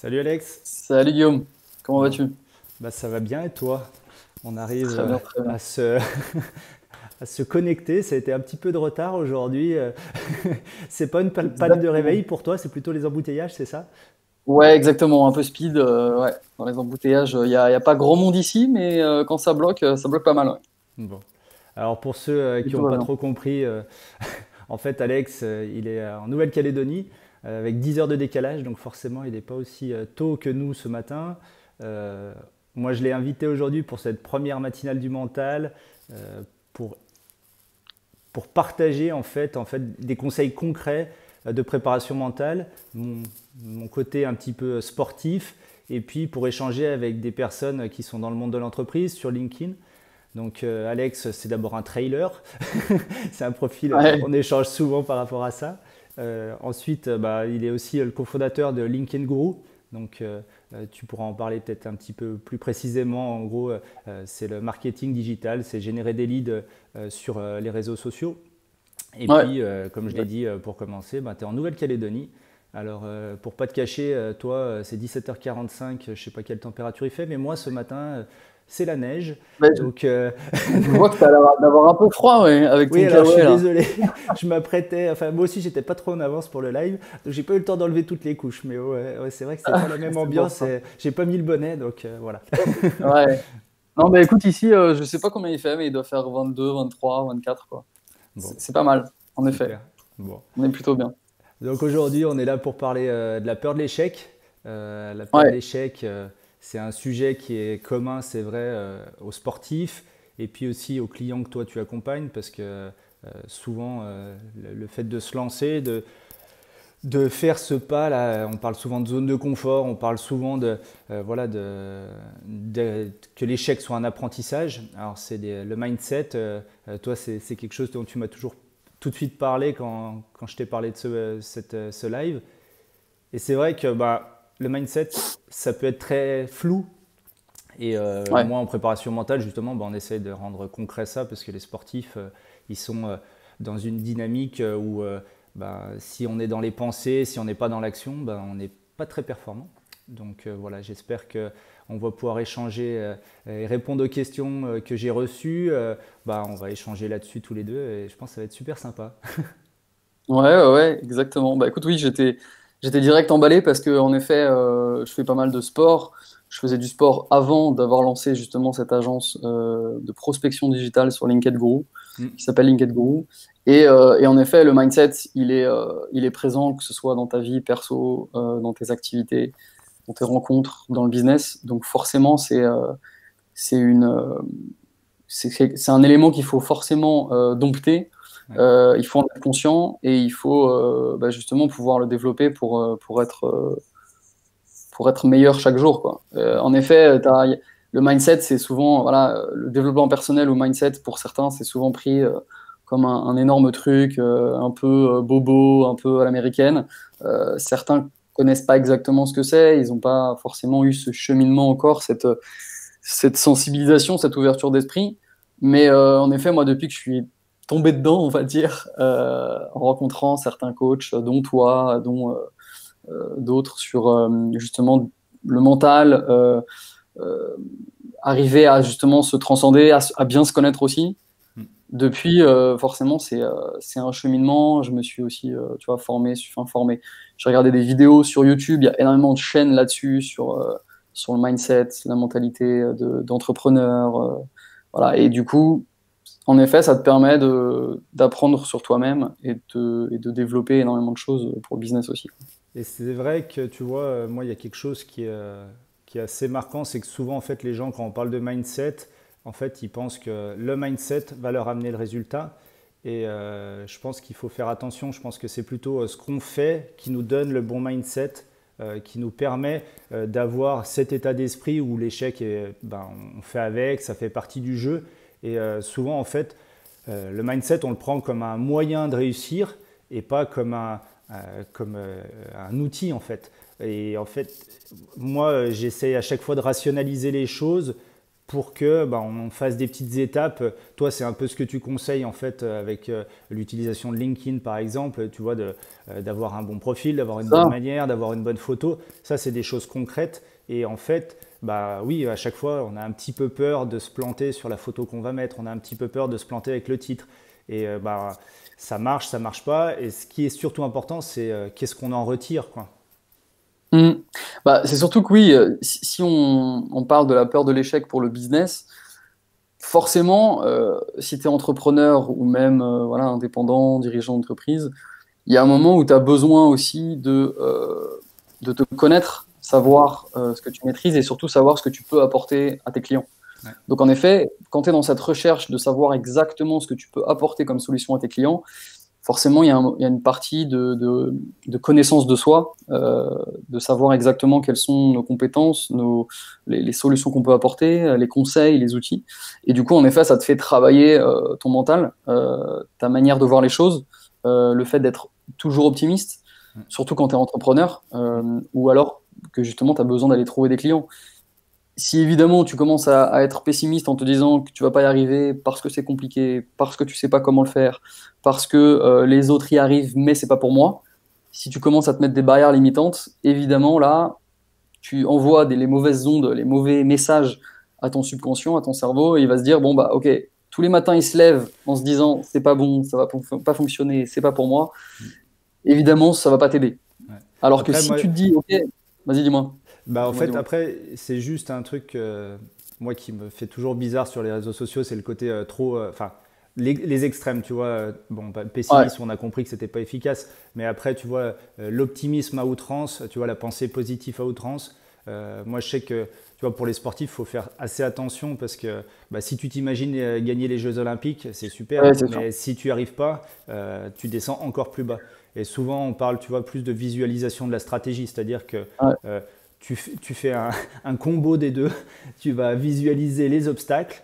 Salut Alex. Salut Guillaume, comment Bon, vas-tu? bah ça va bien et toi? On arrive Très bien, très bien. à se, à se connecter. Ça a été un petit peu de retard aujourd'hui. C'est pas une panne de réveil Exactement. pour toi, c'est plutôt les embouteillages, c'est ça? Ouais, exactement, un peu speed. Ouais. Dans les embouteillages, il y a pas grand monde ici, mais quand ça bloque pas mal. Ouais. Bon. Alors pour ceux Et qui tout n'ont va pas bien. trop compris, en fait Alex, il est en Nouvelle-Calédonie avec 10 heures de décalage, donc forcément il n'est pas aussi tôt que nous ce matin. Euh, Moi je l'ai invité aujourd'hui pour cette première matinale du mental, euh, pour partager en fait des conseils concrets de préparation mentale, mon côté un petit peu sportif, et puis pour échanger avec des personnes qui sont dans le monde de l'entreprise sur LinkedIn. Donc Alex, c'est d'abord un trailer, c'est un profil, Ouais, on échange souvent par rapport à ça. Ensuite, bah, il est aussi le cofondateur de LinkedIn Guru. Donc tu pourras en parler peut-être un petit peu plus précisément. En gros, c'est le marketing digital, c'est générer des leads sur les réseaux sociaux. Et ouais. puis, comme je l'ai Exact. dit pour commencer, bah, tu es en Nouvelle-Calédonie. Alors, pour pas te cacher, toi, c'est 17h45, je sais pas quelle température il fait, mais moi, ce matin, c'est la neige. Mais Donc, je vois que tu as l'air d'avoir un peu froid, ouais, avec oui, ton alors je suis kawaii là. désolé, je m'apprêtais, enfin, moi aussi, j'étais pas trop en avance pour le live, donc j'ai pas eu le temps d'enlever toutes les couches. Mais ouais, ouais, c'est vrai que c'est pas la même C'est pour ambiance, ça. et j'ai pas mis le bonnet, donc voilà. Ouais. Non, mais écoute, ici, je sais pas combien il fait, mais il doit faire 22, 23, 24, quoi. Bon, C'est pas mal, en effet. super. Bon. On est plutôt bien. Donc aujourd'hui, on est là pour parler de la peur de l'échec. La peur de Ouais, l'échec, c'est un sujet qui est commun, c'est vrai, aux sportifs et puis aussi aux clients que toi tu accompagnes parce que souvent, le fait de se lancer, de faire ce pas là, on parle souvent de zone de confort, on parle souvent voilà, que l'échec soit un apprentissage. Alors c'est le mindset, toi c'est quelque chose dont tu m'as toujours tout de suite parlé quand je t'ai parlé de ce live. Et c'est vrai que bah, le mindset, ça peut être très flou. Et ouais. moi, en préparation mentale, justement, bah, on essaie de rendre concret ça parce que les sportifs, ils sont dans une dynamique où bah, si on est dans les pensées, si on n'est pas dans l'action, bah, on n'est pas très performant. Donc voilà, j'espère qu'on va pouvoir échanger et répondre aux questions que j'ai reçues. Bah, on va échanger là-dessus tous les deux et je pense que ça va être super sympa. Ouais, ouais, ouais, exactement. Bah écoute, oui, j'étais direct emballé parce que en effet, je fais pas mal de sport. Je faisais du sport avant d'avoir lancé justement cette agence de prospection digitale sur LinkedIn Guru, Mm. qui s'appelle LinkedIn Guru. Et en effet, le mindset, il est présent, que ce soit dans ta vie perso, dans tes activités, dans tes rencontres, dans le business. Donc forcément, c'est une, c'est un élément qu'il faut forcément dompter. Ouais. Il faut en être conscient et il faut bah, justement pouvoir le développer pour être meilleur chaque jour, quoi. Mm. En effet, le mindset, c'est souvent, voilà, le développement personnel ou mindset, pour certains, c'est souvent pris comme un énorme truc, un peu bobo, un peu à l'américaine. Certains connaissent pas exactement ce que c'est, ils n'ont pas forcément eu ce cheminement encore, cette sensibilisation, cette ouverture d'esprit. Mais en effet, moi, depuis que je suis tombé dedans, on va dire, en rencontrant certains coachs, dont toi, dont d'autres, sur justement le mental, euh, arriver à justement se transcender, à bien se connaître aussi. Mm. Depuis, forcément, c'est un cheminement. Je me suis aussi, tu vois, formé. J'ai regardé des vidéos sur YouTube. Il y a énormément de chaînes là-dessus sur le mindset, la mentalité d'entrepreneur. Voilà. Et du coup, en effet, ça te permet d'apprendre sur toi-même et de développer énormément de choses pour le business aussi. Et c'est vrai que tu vois, moi, il y a quelque chose qui est assez marquant, c'est que souvent, en fait, les gens, quand on parle de mindset, en fait, ils pensent que le mindset va leur amener le résultat. Et je pense qu'il faut faire attention. Je pense que c'est plutôt ce qu'on fait qui nous donne le bon mindset, qui nous permet d'avoir cet état d'esprit où l'échec, ben, on fait avec, ça fait partie du jeu. Et souvent, en fait, le mindset, on le prend comme un moyen de réussir et pas comme un outil en fait. Et en fait, moi, j'essaie à chaque fois de rationaliser les choses pour que on fasse des petites étapes. Toi, c'est un peu ce que tu conseilles en fait avec l'utilisation de LinkedIn par exemple, tu vois, d'avoir un bon profil, d'avoir une bonne Ça. manière, d'avoir une bonne photo. Ça, c'est des choses concrètes. Et en fait, oui, à chaque fois, on a un petit peu peur de se planter sur la photo qu'on va mettre. On a un petit peu peur de se planter avec le titre. Et ça marche pas. Et ce qui est surtout important, c'est qu'est-ce qu'on en retire, quoi. Hmm. C'est surtout que oui, si on parle de la peur de l'échec pour le business, forcément, si tu es entrepreneur ou même voilà, indépendant, dirigeant d'entreprise, il y a un moment où tu as besoin aussi de te connaître, savoir ce que tu maîtrises et surtout savoir ce que tu peux apporter à tes clients. Ouais. Donc en effet, quand tu es dans cette recherche de savoir exactement ce que tu peux apporter comme solution à tes clients, forcément, il y a une partie de connaissance de soi, de savoir exactement quelles sont nos compétences, les solutions qu'on peut apporter, les conseils, les outils. Et du coup, en effet, ça te fait travailler ton mental, ta manière de voir les choses, le fait d'être toujours optimiste, surtout quand tu es entrepreneur, ou alors que justement, tu as besoin d'aller trouver des clients. Si évidemment tu commences à être pessimiste en te disant que tu vas pas y arriver parce que c'est compliqué, parce que tu sais pas comment le faire, parce que les autres y arrivent mais c'est pas pour moi, si tu commences à te mettre des barrières limitantes, évidemment là, tu envoies les mauvaises ondes, les mauvais messages à ton subconscient, à ton cerveau, et il va se dire bon bah ok, tous les matins il se lève en se disant c'est pas bon, ça va pas fonctionner, c'est pas pour moi. Évidemment, ça va pas t'aider. Ouais. Alors que Après, si moi, tu te dis ok, vas-y dis-moi. en Dis-moi, fait, dis-moi. après, c'est juste un truc, moi, qui me fait toujours bizarre sur les réseaux sociaux, c'est le côté trop. Enfin, les extrêmes, tu vois. Le Ouais, pessimisme, on a compris que c'était pas efficace. Mais après, tu vois, l'optimisme à outrance, tu vois, la pensée positive à outrance. Moi, je sais que, tu vois, pour les sportifs, il faut faire assez attention parce que si tu t'imagines gagner les Jeux Olympiques, c'est super. ouais, c'est sûr. Mais si tu n'y arrives pas, tu descends encore plus bas. Et souvent, on parle, tu vois, plus de visualisation de la stratégie, c'est-à-dire que Ouais, euh, tu fais un combo des deux. Tu vas visualiser les obstacles,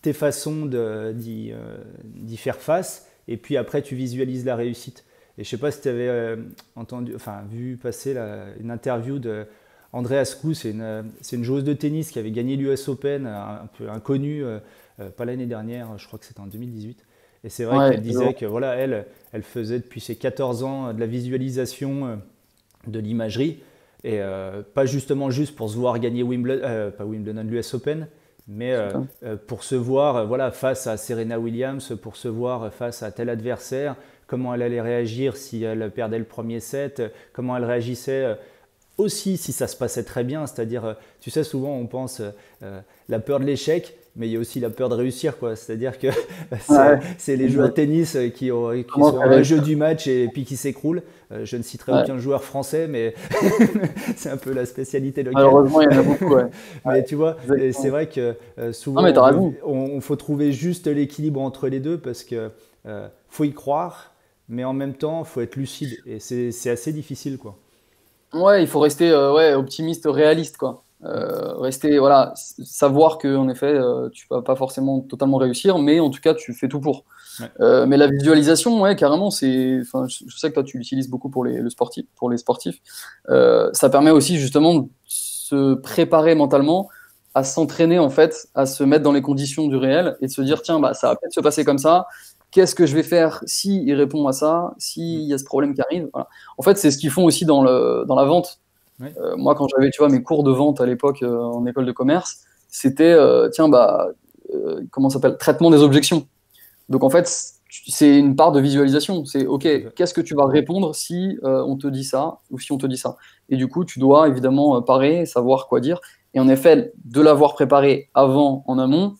tes façons d'y faire face, et puis après, tu visualises la réussite. Et je sais pas si tu avais vu passer une interview de Andrea Scu, c'est une joueuse de tennis qui avait gagné l'US Open, un peu inconnue, pas l'année dernière, je crois que c'était en 2018. Et c'est vrai ouais, qu'elle disait que voilà, elle faisait depuis ses 14 ans de la visualisation, de l'imagerie, et pas justement juste pour se voir gagner Wimbledon, pas Wimbledon, l'US Open, mais pour se voir voilà, face à Serena Williams, pour se voir face à tel adversaire, comment elle allait réagir si elle perdait le premier set, comment elle réagissait aussi si ça se passait très bien, c'est-à-dire, tu sais, souvent on pense la peur de l'échec, mais il y a aussi la peur de réussir, quoi. C'est-à-dire que ouais, c'est les joueurs de exact. tennis qui Comment sont à faire un jeu réussir? du match et puis qui s'écroulent. Je ne citerai Ouais. aucun joueur français, mais c'est un peu la spécialité locale. Malheureusement, il y en a beaucoup, ouais. Ouais, Mais tu vois, c'est exactement. vrai que Non, souvent mais t'as raison. on faut trouver juste l'équilibre entre les deux parce que faut y croire, mais en même temps, faut être lucide et c'est assez difficile, quoi. Ouais, il faut rester ouais, optimiste, réaliste, quoi. Ouais, Rester, voilà, savoir que en effet, tu vas pas forcément totalement réussir, mais en tout cas, tu fais tout pour. ouais, Mais la visualisation, ouais, carrément, enfin, je sais que toi, tu l'utilises beaucoup pour les sportifs. Ça permet aussi justement de se préparer mentalement à s'entraîner en fait, à se mettre dans les conditions du réel et de se dire, ouais, tiens, bah, ça va peut-être se passer comme ça. Qu'est-ce que je vais faire si il répond à ça, mm, s'il y a ce problème qui arrive? Voilà. En fait, c'est ce qu'ils font aussi dans la vente. ouais, Moi, quand j'avais, tu vois, mes cours de vente à l'époque en école de commerce, c'était, tiens, comment ça s'appelle? Traitement des objections. Donc en fait, c'est une part de visualisation. C'est OK, tout à fait. qu'est-ce que tu vas répondre si on te dit ça ou si on te dit ça? Et du coup, tu dois évidemment parer, savoir quoi dire. Et en effet, de l'avoir préparé avant, en amont,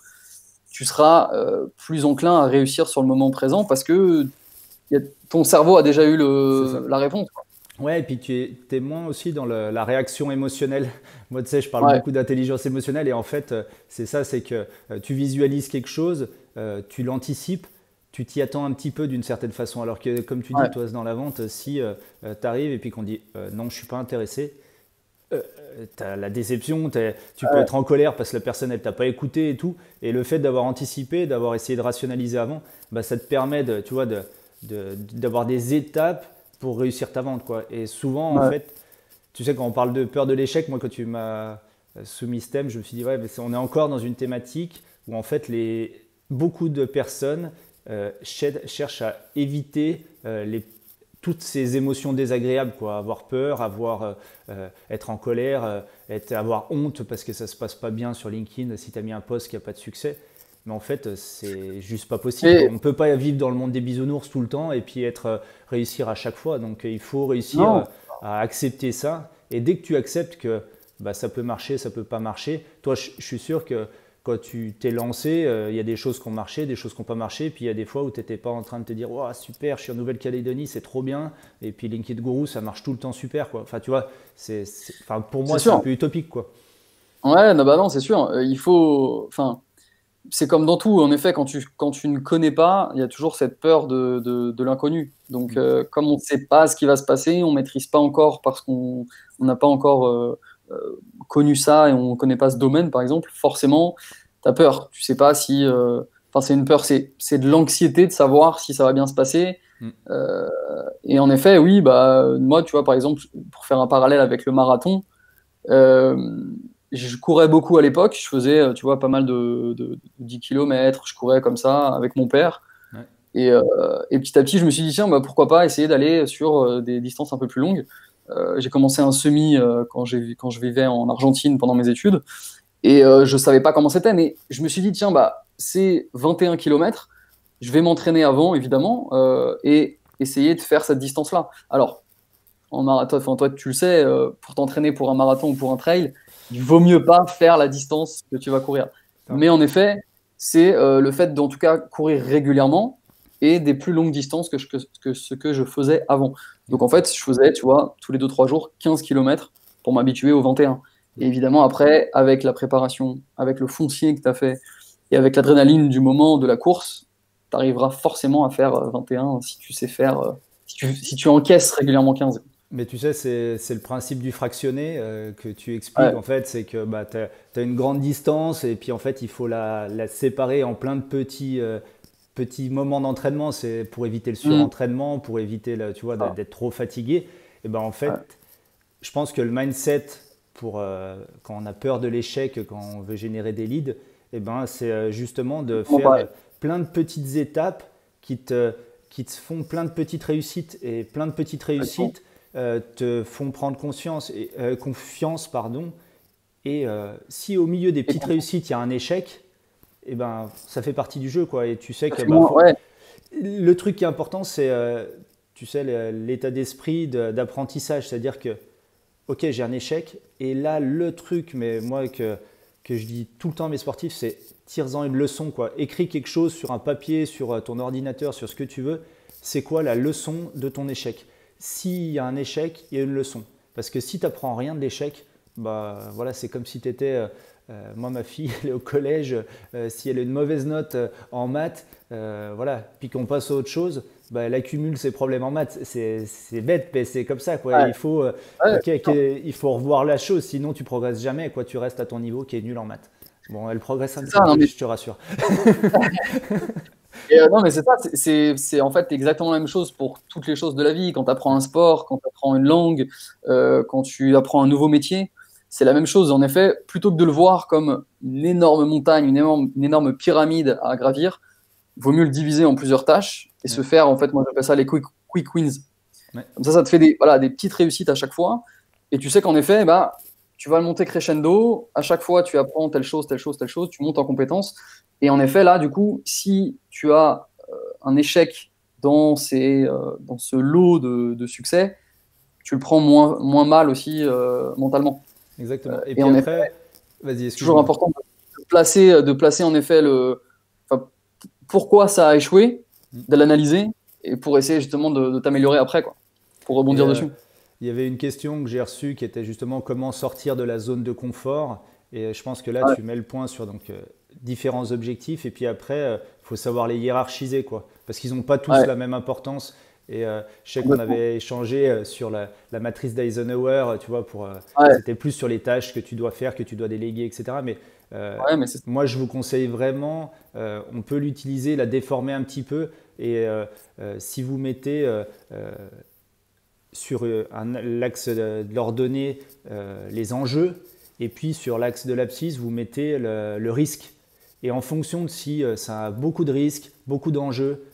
tu seras plus enclin à réussir sur le moment présent parce que ton cerveau a déjà eu C'est ça. la réponse. Ouais, et puis tu es moins aussi dans la réaction émotionnelle. Moi, tu sais, je parle Ouais, beaucoup d'intelligence émotionnelle et en fait, c'est ça, c'est que tu visualises quelque chose, tu l'anticipes, tu t'y attends un petit peu d'une certaine façon. Alors que, comme tu dis, ouais, toi, dans la vente, si tu arrives et puis qu'on dit non, je suis pas intéressé, tu as la déception, tu peux ouais, être en colère parce que la personne, elle t'a pas écouté et tout. Et le fait d'avoir anticipé, d'avoir essayé de rationaliser avant, ça te permet tu vois, d'avoir des étapes pour réussir ta vente, quoi. Et souvent, en ouais, fait, tu sais, quand on parle de peur de l'échec, moi, quand tu m'as sous Mistem, je me suis dit, ouais, mais on est encore dans une thématique où en fait beaucoup de personnes cherchent à éviter toutes ces émotions désagréables, quoi. Avoir peur, être en colère, avoir honte parce que ça se passe pas bien sur LinkedIn si tu as mis un post qui n'a pas de succès. Mais en fait, c'est juste pas possible. On ne peut pas vivre dans le monde des bisounours tout le temps et puis réussir à chaque fois. Donc il faut réussir à accepter ça. Et dès que tu acceptes que bah, ça peut marcher, ça peut pas marcher, toi, je suis sûr que quand tu t'es lancé, il y a des choses qui ont marché, des choses qui n'ont pas marché. Puis il y a des fois où tu n'étais pas en train de te dire oh, super, je suis en Nouvelle-Calédonie, c'est trop bien. Et puis LinkedIn Guru, ça marche tout le temps super, quoi. Enfin, tu vois, enfin, pour moi, c'est un peu utopique, quoi. Ouais, non, bah non, c'est sûr. Il faut. Enfin, c'est comme dans tout, en effet, quand tu ne connais pas, il y a toujours cette peur de l'inconnu. Donc, comme on ne sait pas ce qui va se passer, on ne maîtrise pas encore parce qu'on n'a pas encore connu ça et on ne connaît pas ce domaine, par exemple, forcément, tu as peur. Tu sais pas si. Enfin, c'est une peur, c'est de l'anxiété de savoir si ça va bien se passer. Euh, et en effet, oui, bah, moi, tu vois, par exemple, pour faire un parallèle avec le marathon, euh, je courais beaucoup à l'époque. Je faisais, tu vois, pas mal de 10 km. Je courais comme ça avec mon père. Ouais. Et petit à petit, je me suis dit, tiens, bah, pourquoi pas essayer d'aller sur des distances un peu plus longues. J'ai commencé un semi quand je vivais en Argentine pendant mes études. Et je savais pas comment c'était, mais je me suis dit, tiens, bah, c'est 21 km. Je vais m'entraîner avant, évidemment, et essayer de faire cette distance-là. Alors, en marathon, enfin, toi, tu le sais, pour t'entraîner pour un marathon ou pour un trail, il vaut mieux pas faire la distance que tu vas courir. Ça. Mais en effet, c'est le fait d'en tout cas courir régulièrement et des plus longues distances que ce que je faisais avant. Donc en fait, je faisais, tu vois, tous les 2-3 jours, 15 km pour m'habituer au 21. Et évidemment, après, avec la préparation, avec le foncier que tu as fait et avec l'adrénaline du moment de la course, tu arriveras forcément à faire 21 si tu sais faire, si tu encaisses régulièrement 15. Mais tu sais, c'est le principe du fractionné que tu expliques. Ouais. En fait, c'est que bah, tu as une grande distance et puis en fait, il faut la séparer en plein de petits moments d'entraînement. C'est pour éviter le surentraînement, pour éviter tu vois, d'être trop fatigué. Et ben en fait, je pense que le mindset quand on a peur de l'échec, quand on veut générer des leads, et ben, c'est justement de faire plein de petites étapes qui te font plein de petites réussites. Et plein de petites réussites te font prendre confiance. Pardon. Et si au milieu des petites réussites, il y a un échec, et ben, ça fait partie du jeu, quoi. Et tu sais que le truc qui est important, c'est tu sais, l'état d'esprit d'apprentissage. C'est-à-dire que, ok, j'ai un échec. Et là, le truc, mais moi, que je dis tout le temps à mes sportifs, c'est tire-en une leçon, quoi. Écris quelque chose sur un papier, sur ton ordinateur, sur ce que tu veux. C'est quoi la leçon de ton échec? S'il y a un échec, il y a une leçon. Parce que si tu n'apprends rien de l'échec, bah, voilà, c'est comme si tu étais… moi, ma fille, elle est au collège. Si elle a une mauvaise note en maths, voilà, puis qu'on passe à autre chose, bah, elle accumule ses problèmes en maths. C'est bête, mais c'est comme ça, quoi. Il faut, il faut revoir la chose, sinon tu progresses jamais, quoi. Tu restes à ton niveau qui est nul en maths. Bon, elle progresse un petit peu, je te rassure. Non, mais c'est ça, c'est en fait exactement la même chose pour toutes les choses de la vie. Quand tu apprends un sport, quand tu apprends une langue, quand tu apprends un nouveau métier, c'est la même chose. En effet, plutôt que de le voir comme une énorme montagne, une énorme pyramide à gravir, il vaut mieux le diviser en plusieurs tâches et se faire, en fait, moi j'appelle ça les quick wins. Comme ça te fait des petites réussites à chaque fois. Et tu sais qu'en effet, bah, tu vas le monter crescendo. À chaque fois, tu apprends telle chose, telle chose, telle chose. Tu montes en compétences. Et en effet, là, du coup, si tu as un échec dans ce lot de succès, tu le prends moins mal aussi mentalement. Exactement. Et Et puis en après, effet, vas-y, c'est toujours excuse-moi. important de placer en effet pourquoi ça a échoué, de l'analyser et pour essayer justement de t'améliorer après, quoi, pour Et rebondir dessus. il y avait une question que j'ai reçue qui était justement comment sortir de la zone de confort. Et je pense que là, Ouais, tu mets le point sur différents objectifs. Et puis après, il faut savoir les hiérarchiser, quoi. Parce qu'ils n'ont pas tous ouais, la même importance. Et je sais qu'on complètement. avait échangé sur la matrice d'Eisenhower, tu vois, Ouais, c'était plus sur les tâches que tu dois faire, que tu dois déléguer, etc. Mais ouais, mais c'est moi, je vous conseille vraiment, on peut l'utiliser, la déformer un petit peu. Et si vous mettez sur l'axe de leur donner les enjeux Et puis sur l'axe de l'abscisse, vous mettez le risque. Et en fonction de si ça a beaucoup de risques, beaucoup d'enjeux,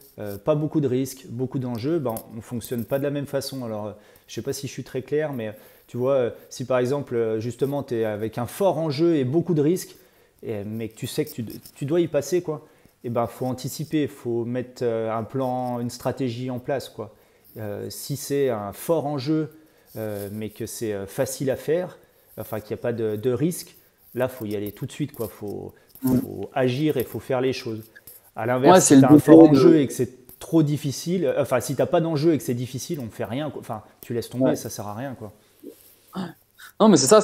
pas beaucoup de risques, beaucoup d'enjeux, ben, on ne fonctionne pas de la même façon. Alors, je ne sais pas si je suis très clair, mais tu vois, si par exemple, justement, tu es avec un fort enjeu et beaucoup de risques, mais que tu sais que tu dois y passer, quoi, et ben, faut anticiper, il faut mettre un plan, une stratégie en place, quoi. Si c'est un fort enjeu, mais que c'est facile à faire, enfin qu'il n'y a pas de risque, là, il faut y aller tout de suite, quoi. Faut agir et il faut faire les choses. À Ouais, l'inverse, c'est si le tu as un fort degré enjeu de. et que c'est trop difficile, enfin, si tu n'as pas d'enjeu et que c'est difficile, on ne fait rien, quoi. Enfin, tu laisses tomber, Ouais. ça ne sert à rien, quoi. Non, mais c'est ça,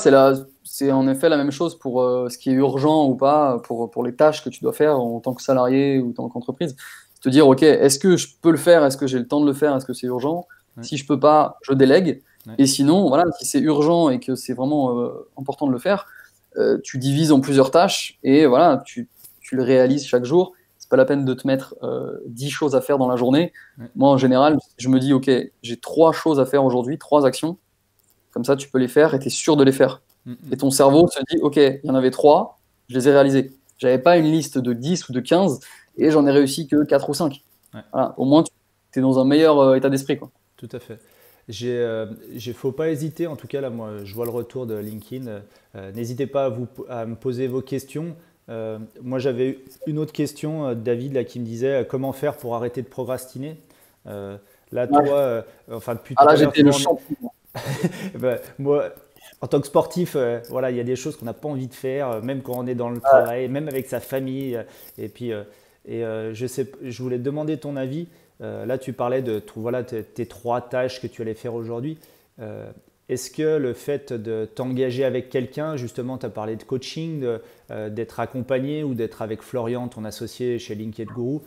c'est en effet la même chose pour ce qui est urgent ou pas, pour les tâches que tu dois faire en tant que salarié ou en tant qu'entreprise. Te dire, OK, est-ce que je peux le faire? Est-ce que j'ai le temps de le faire? Est-ce que c'est urgent? Ouais, Si je peux pas, je délègue. ouais. Et sinon, voilà, si c'est urgent et que c'est vraiment important de le faire, tu divises en plusieurs tâches et voilà, tu le réalises chaque jour. C'est pas la peine de te mettre 10 choses à faire dans la journée. Ouais. Moi, en général, je me dis, OK, j'ai 3 choses à faire aujourd'hui, 3 actions. Comme ça, tu peux les faire et tu es sûr de les faire. Mm, Et mm. ton cerveau se dit, OK, il y en avait 3, je les ai réalisés. J'avais pas une liste de 10 ou de 15 et j'en ai réussi que 4 ou 5. Ouais, Voilà, au moins, tu es dans un meilleur état d'esprit, quoi. tout à fait. Faut pas hésiter, en tout cas là, moi, je vois le retour de LinkedIn. N'hésitez pas à me poser vos questions. Moi, j'avais eu une autre question, David, là, qui me disait comment faire pour arrêter de procrastiner. Là, Ouais. toi, enfin depuis Ah tout là, à l'heure, j'étais tu le vois, champion. ben, moi, en tant que sportif, voilà, il y a des choses qu'on n'a pas envie de faire, même quand on est dans le Ouais. travail, même avec sa famille. Et puis, je voulais te demander ton avis. Là, tu parlais de voilà, tes 3 tâches que tu allais faire aujourd'hui. Euh, Est-ce que le fait de t'engager avec quelqu'un, justement, tu as parlé de coaching, d'être accompagné ou d'être avec Florian, ton associé chez LinkedIn Guru,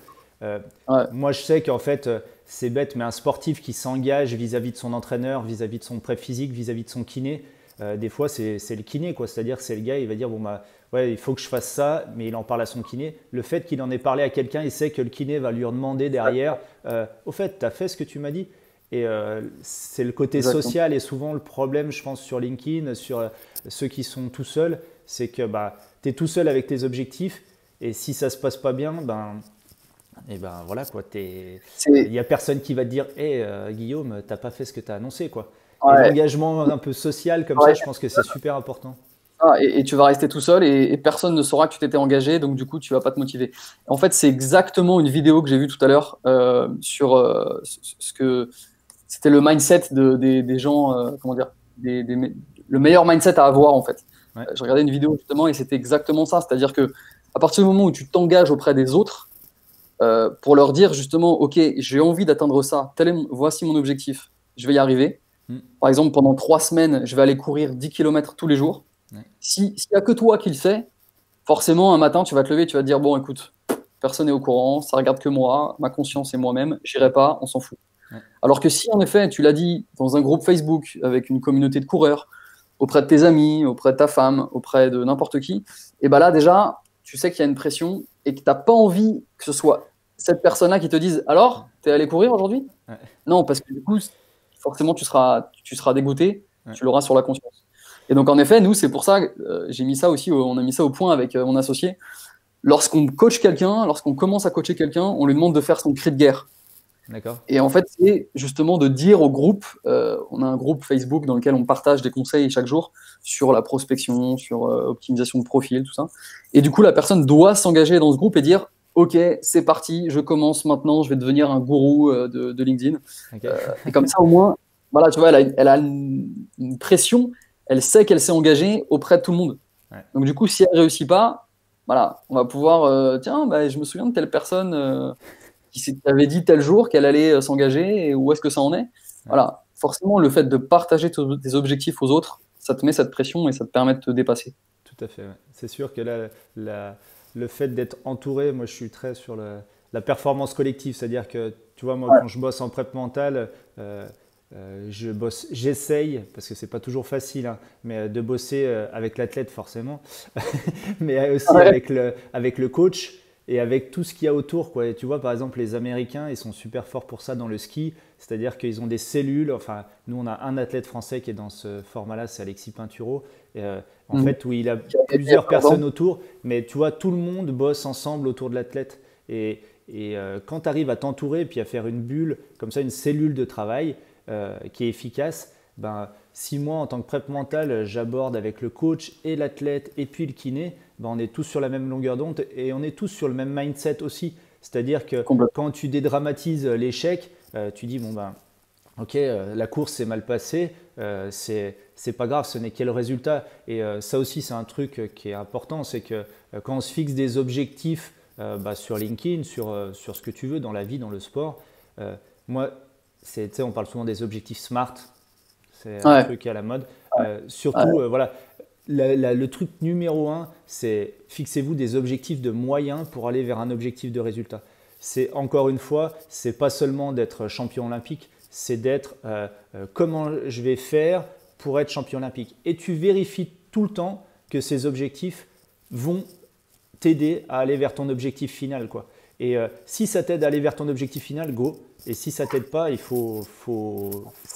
euh, Ouais. moi, je sais qu'en fait, c'est bête, mais un sportif qui s'engage vis-à-vis de son entraîneur, vis-à-vis de son prep physique, vis-à-vis de son kiné, des fois, c'est le kiné, quoi. C'est-à-dire, c'est le gars, il va dire, bon, bah, ouais, il faut que je fasse ça, mais il en parle à son kiné. Le fait qu'il en ait parlé à quelqu'un, il sait que le kiné va lui demander derrière, au fait, tu as fait ce que tu m'as dit. Et c'est le côté Exactement. social et souvent le problème, je pense, sur LinkedIn, sur ceux qui sont tout seuls, c'est que bah, tu es tout seul avec tes objectifs et si ça se passe pas bien, ben, et ben voilà quoi, il C'est, n'y a personne qui va te dire hé Guillaume, t'as pas fait ce que tu as annoncé quoi. Et ouais. l'engagement un peu social comme ça, Ouais. je pense que c'est super important. Ah, et tu vas rester tout seul et personne ne saura que tu t'étais engagé, donc du coup, tu vas pas te motiver. En fait, c'est exactement une vidéo que j'ai vue tout à l'heure sur ce que c'était le mindset des gens, comment dire, le meilleur mindset à avoir en fait. Ouais, Je regardais une vidéo justement et c'était exactement ça, c'est-à-dire que à partir du moment où tu t'engages auprès des autres pour leur dire justement, ok, j'ai envie d'atteindre ça, voici mon objectif, je vais y arriver. mm, Par exemple, pendant 3 semaines, je vais aller courir 10 km tous les jours. ouais, S'il n'y a que toi qui le sais, forcément, un matin, tu vas te lever, tu vas te dire, bon, écoute, personne n'est au courant, ça regarde que moi, ma conscience et moi-même, j'irai pas, on s'en fout. ouais, Alors que si, en effet, tu l'as dit dans un groupe Facebook avec une communauté de coureurs, auprès de tes amis, auprès de ta femme, auprès de n'importe qui, et ben là, déjà, tu sais qu'il y a une pression et que tu n'as pas envie que ce soit cette personne-là qui te dise, alors, t'es allé courir aujourd'hui? ouais, Non, parce que du coup, forcément, tu seras dégoûté, ouais, tu l'auras sur la conscience. Et donc, en effet, nous, c'est pour ça, j'ai mis ça aussi, on a mis ça au point avec mon associé. Lorsqu'on coach quelqu'un, lorsqu'on commence à coacher quelqu'un, on lui demande de faire son cri de guerre. d'accord. Et en fait, c'est justement de dire au groupe, on a un groupe Facebook dans lequel on partage des conseils chaque jour sur la prospection, sur optimisation de profil, tout ça. Et du coup, la personne doit s'engager dans ce groupe et dire, OK, c'est parti, je commence maintenant, je vais devenir un gourou de LinkedIn. Ok. Et comme ça, au moins, voilà, tu vois, elle a une pression, elle sait qu'elle s'est engagée auprès de tout le monde. Ouais, Donc du coup, si elle réussit pas, voilà, on va pouvoir, tiens, bah, je me souviens de telle personne qui avait dit tel jour qu'elle allait s'engager et où est-ce que ça en est. ouais, Voilà, forcément, le fait de partager tes objectifs aux autres, ça te met cette pression et ça te permet de te dépasser. tout à fait. Ouais. C'est sûr que là, le fait d'être entouré, moi je suis très sur la performance collective, c'est-à-dire que tu vois, moi Ouais, quand je bosse en prep mentale, j'essaye, parce que c'est pas toujours facile, hein, mais de bosser avec l'athlète forcément, mais aussi ouais, avec le coach. et avec tout ce qu'il y a autour, quoi. Et tu vois, par exemple, les Américains, ils sont super forts pour ça dans le ski, c'est-à-dire qu'ils ont des cellules. Enfin, nous, on a un athlète français qui est dans ce format-là, c'est Alexis Pinturo. Et, en fait, où il a plusieurs personnes autour, mais tu vois, tout le monde bosse ensemble autour de l'athlète. Et quand tu arrives à t'entourer, puis à faire une bulle, comme ça, une cellule de travail qui est efficace, ben, si moi, en tant que prep mental, j'aborde avec le coach et l'athlète et puis le kiné, ben, on est tous sur la même longueur d'onde et on est tous sur le même mindset aussi. C'est-à-dire que quand tu dédramatises l'échec, tu dis, bon ben, ok, la course s'est mal passée, c'est pas grave, ce n'est que le résultat. Et ça aussi, c'est un truc qui est important, c'est que quand on se fixe des objectifs sur LinkedIn, sur ce que tu veux dans la vie, dans le sport, moi, on parle souvent des objectifs SMART, c'est un truc à la mode. Surtout, voilà, le truc numéro un, c'est fixez-vous des objectifs de moyens pour aller vers un objectif de résultat. C'est encore une fois, c'est pas seulement d'être champion olympique, c'est d'être comment je vais faire pour être champion olympique. Et tu vérifies tout le temps que ces objectifs vont t'aider à aller vers ton objectif final, quoi. Et si ça t'aide à aller vers ton objectif final, go. Et si ça t'aide pas, il faut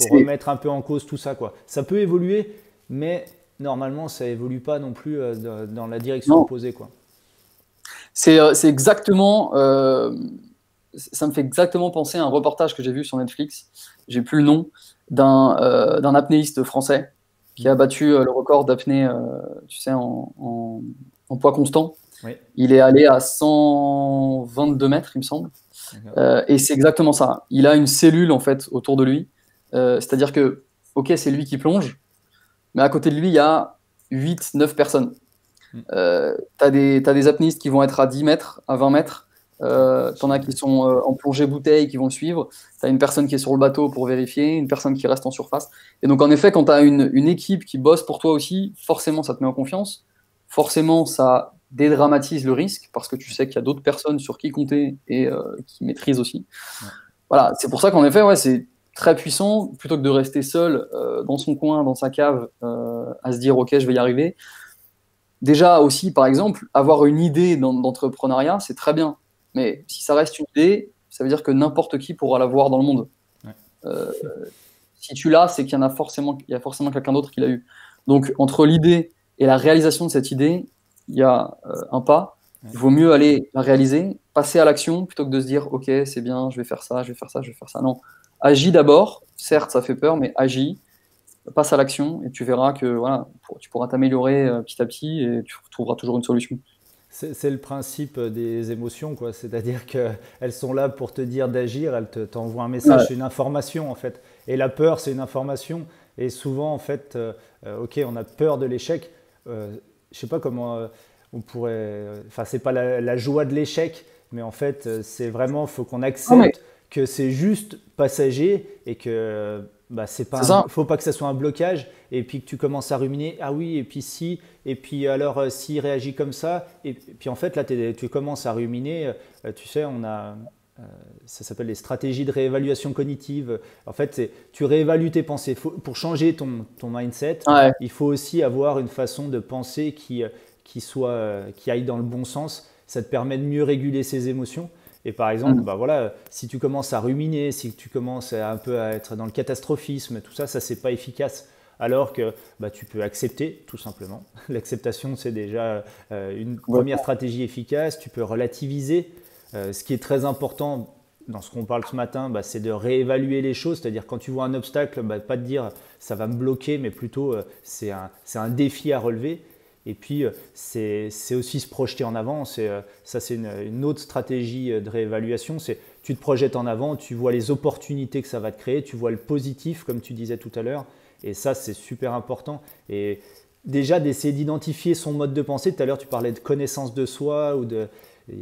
remettre un peu en cause tout ça, quoi. Ça peut évoluer, mais normalement, ça évolue pas non plus dans la direction opposée, quoi. C'est exactement. Ça me fait exactement penser à un reportage que j'ai vu sur Netflix. J'ai plus le nom d'un apnéiste français qui a battu le record d'apnée, tu sais, en poids constant. Oui. Il est allé à 122 mètres, il me semble. Et c'est exactement ça. Il a une cellule en fait autour de lui. C'est-à-dire que, ok, c'est lui qui plonge, mais à côté de lui, il y a 8-9 personnes. T'as des apnéistes qui vont être à 10 mètres, à 20 mètres. T'en as qui sont en plongée bouteille, qui vont le suivre. T'as une personne qui est sur le bateau pour vérifier, une personne qui reste en surface. Et donc, en effet, quand t'as une équipe qui bosse pour toi aussi, forcément, ça te met en confiance. Forcément, ça dédramatise le risque parce que tu sais qu'il y a d'autres personnes sur qui compter et qui maîtrisent aussi. Ouais. Voilà, c'est pour ça qu'en effet, c'est très puissant. Plutôt que de rester seul dans son coin, dans sa cave, à se dire, OK, je vais y arriver. Déjà aussi, par exemple, avoir une idée d'entrepreneuriat, c'est très bien. Mais si ça reste une idée, ça veut dire que n'importe qui pourra l'avoir dans le monde. Ouais. Si tu l'as, c'est qu'il y a forcément quelqu'un d'autre qui l'a eu. Donc, entre l'idée et la réalisation de cette idée, il y a un pas. Il vaut mieux aller la réaliser, passer à l'action, plutôt que de se dire « Ok, c'est bien, je vais faire ça, je vais faire ça, je vais faire ça ». Non, agis d'abord. Certes, ça fait peur, mais agis. Passe à l'action et tu verras que voilà, tu pourras t'améliorer petit à petit et tu trouveras toujours une solution. C'est le principe des émotions, quoi. C'est-à-dire qu'elles sont là pour te dire d'agir, elles t'envoient un message, c'est une information en fait. Et la peur, c'est une information. Et souvent, en fait, ok, on a peur de l'échec. Je sais pas comment on pourrait. Enfin, c'est pas la joie de l'échec, mais en fait, c'est vraiment, faut qu'on accepte que c'est juste passager et que faut pas que ça soit un blocage et puis que tu commences à ruminer, ah oui, et puis si, et puis alors s'il réagit comme ça, et puis en fait là tu commences à ruminer, tu sais, ça s'appelle les stratégies de réévaluation cognitive. En fait, tu réévalues tes pensées. Pour changer ton mindset, il faut aussi avoir une façon de penser qui aille dans le bon sens. Ça te permet de mieux réguler ses émotions. Et par exemple, si tu commences à ruminer, si tu commences un peu à être dans le catastrophisme, tout ça, c'est pas efficace. Alors que tu peux accepter, tout simplement. L'acceptation, c'est déjà une première stratégie efficace. Tu peux relativiser. Ce qui est très important dans ce qu'on parle ce matin, c'est de réévaluer les choses. C'est-à-dire quand tu vois un obstacle, pas te dire ça va me bloquer, mais plutôt c'est un défi à relever. Et puis, c'est aussi se projeter en avant. Ça, c'est une autre stratégie de réévaluation. C'est tu te projettes en avant, tu vois les opportunités que ça va te créer, tu vois le positif, comme tu disais tout à l'heure. Et ça, c'est super important. Et déjà, d'essayer d'identifier son mode de pensée. Tout à l'heure, tu parlais de connaissance de soi.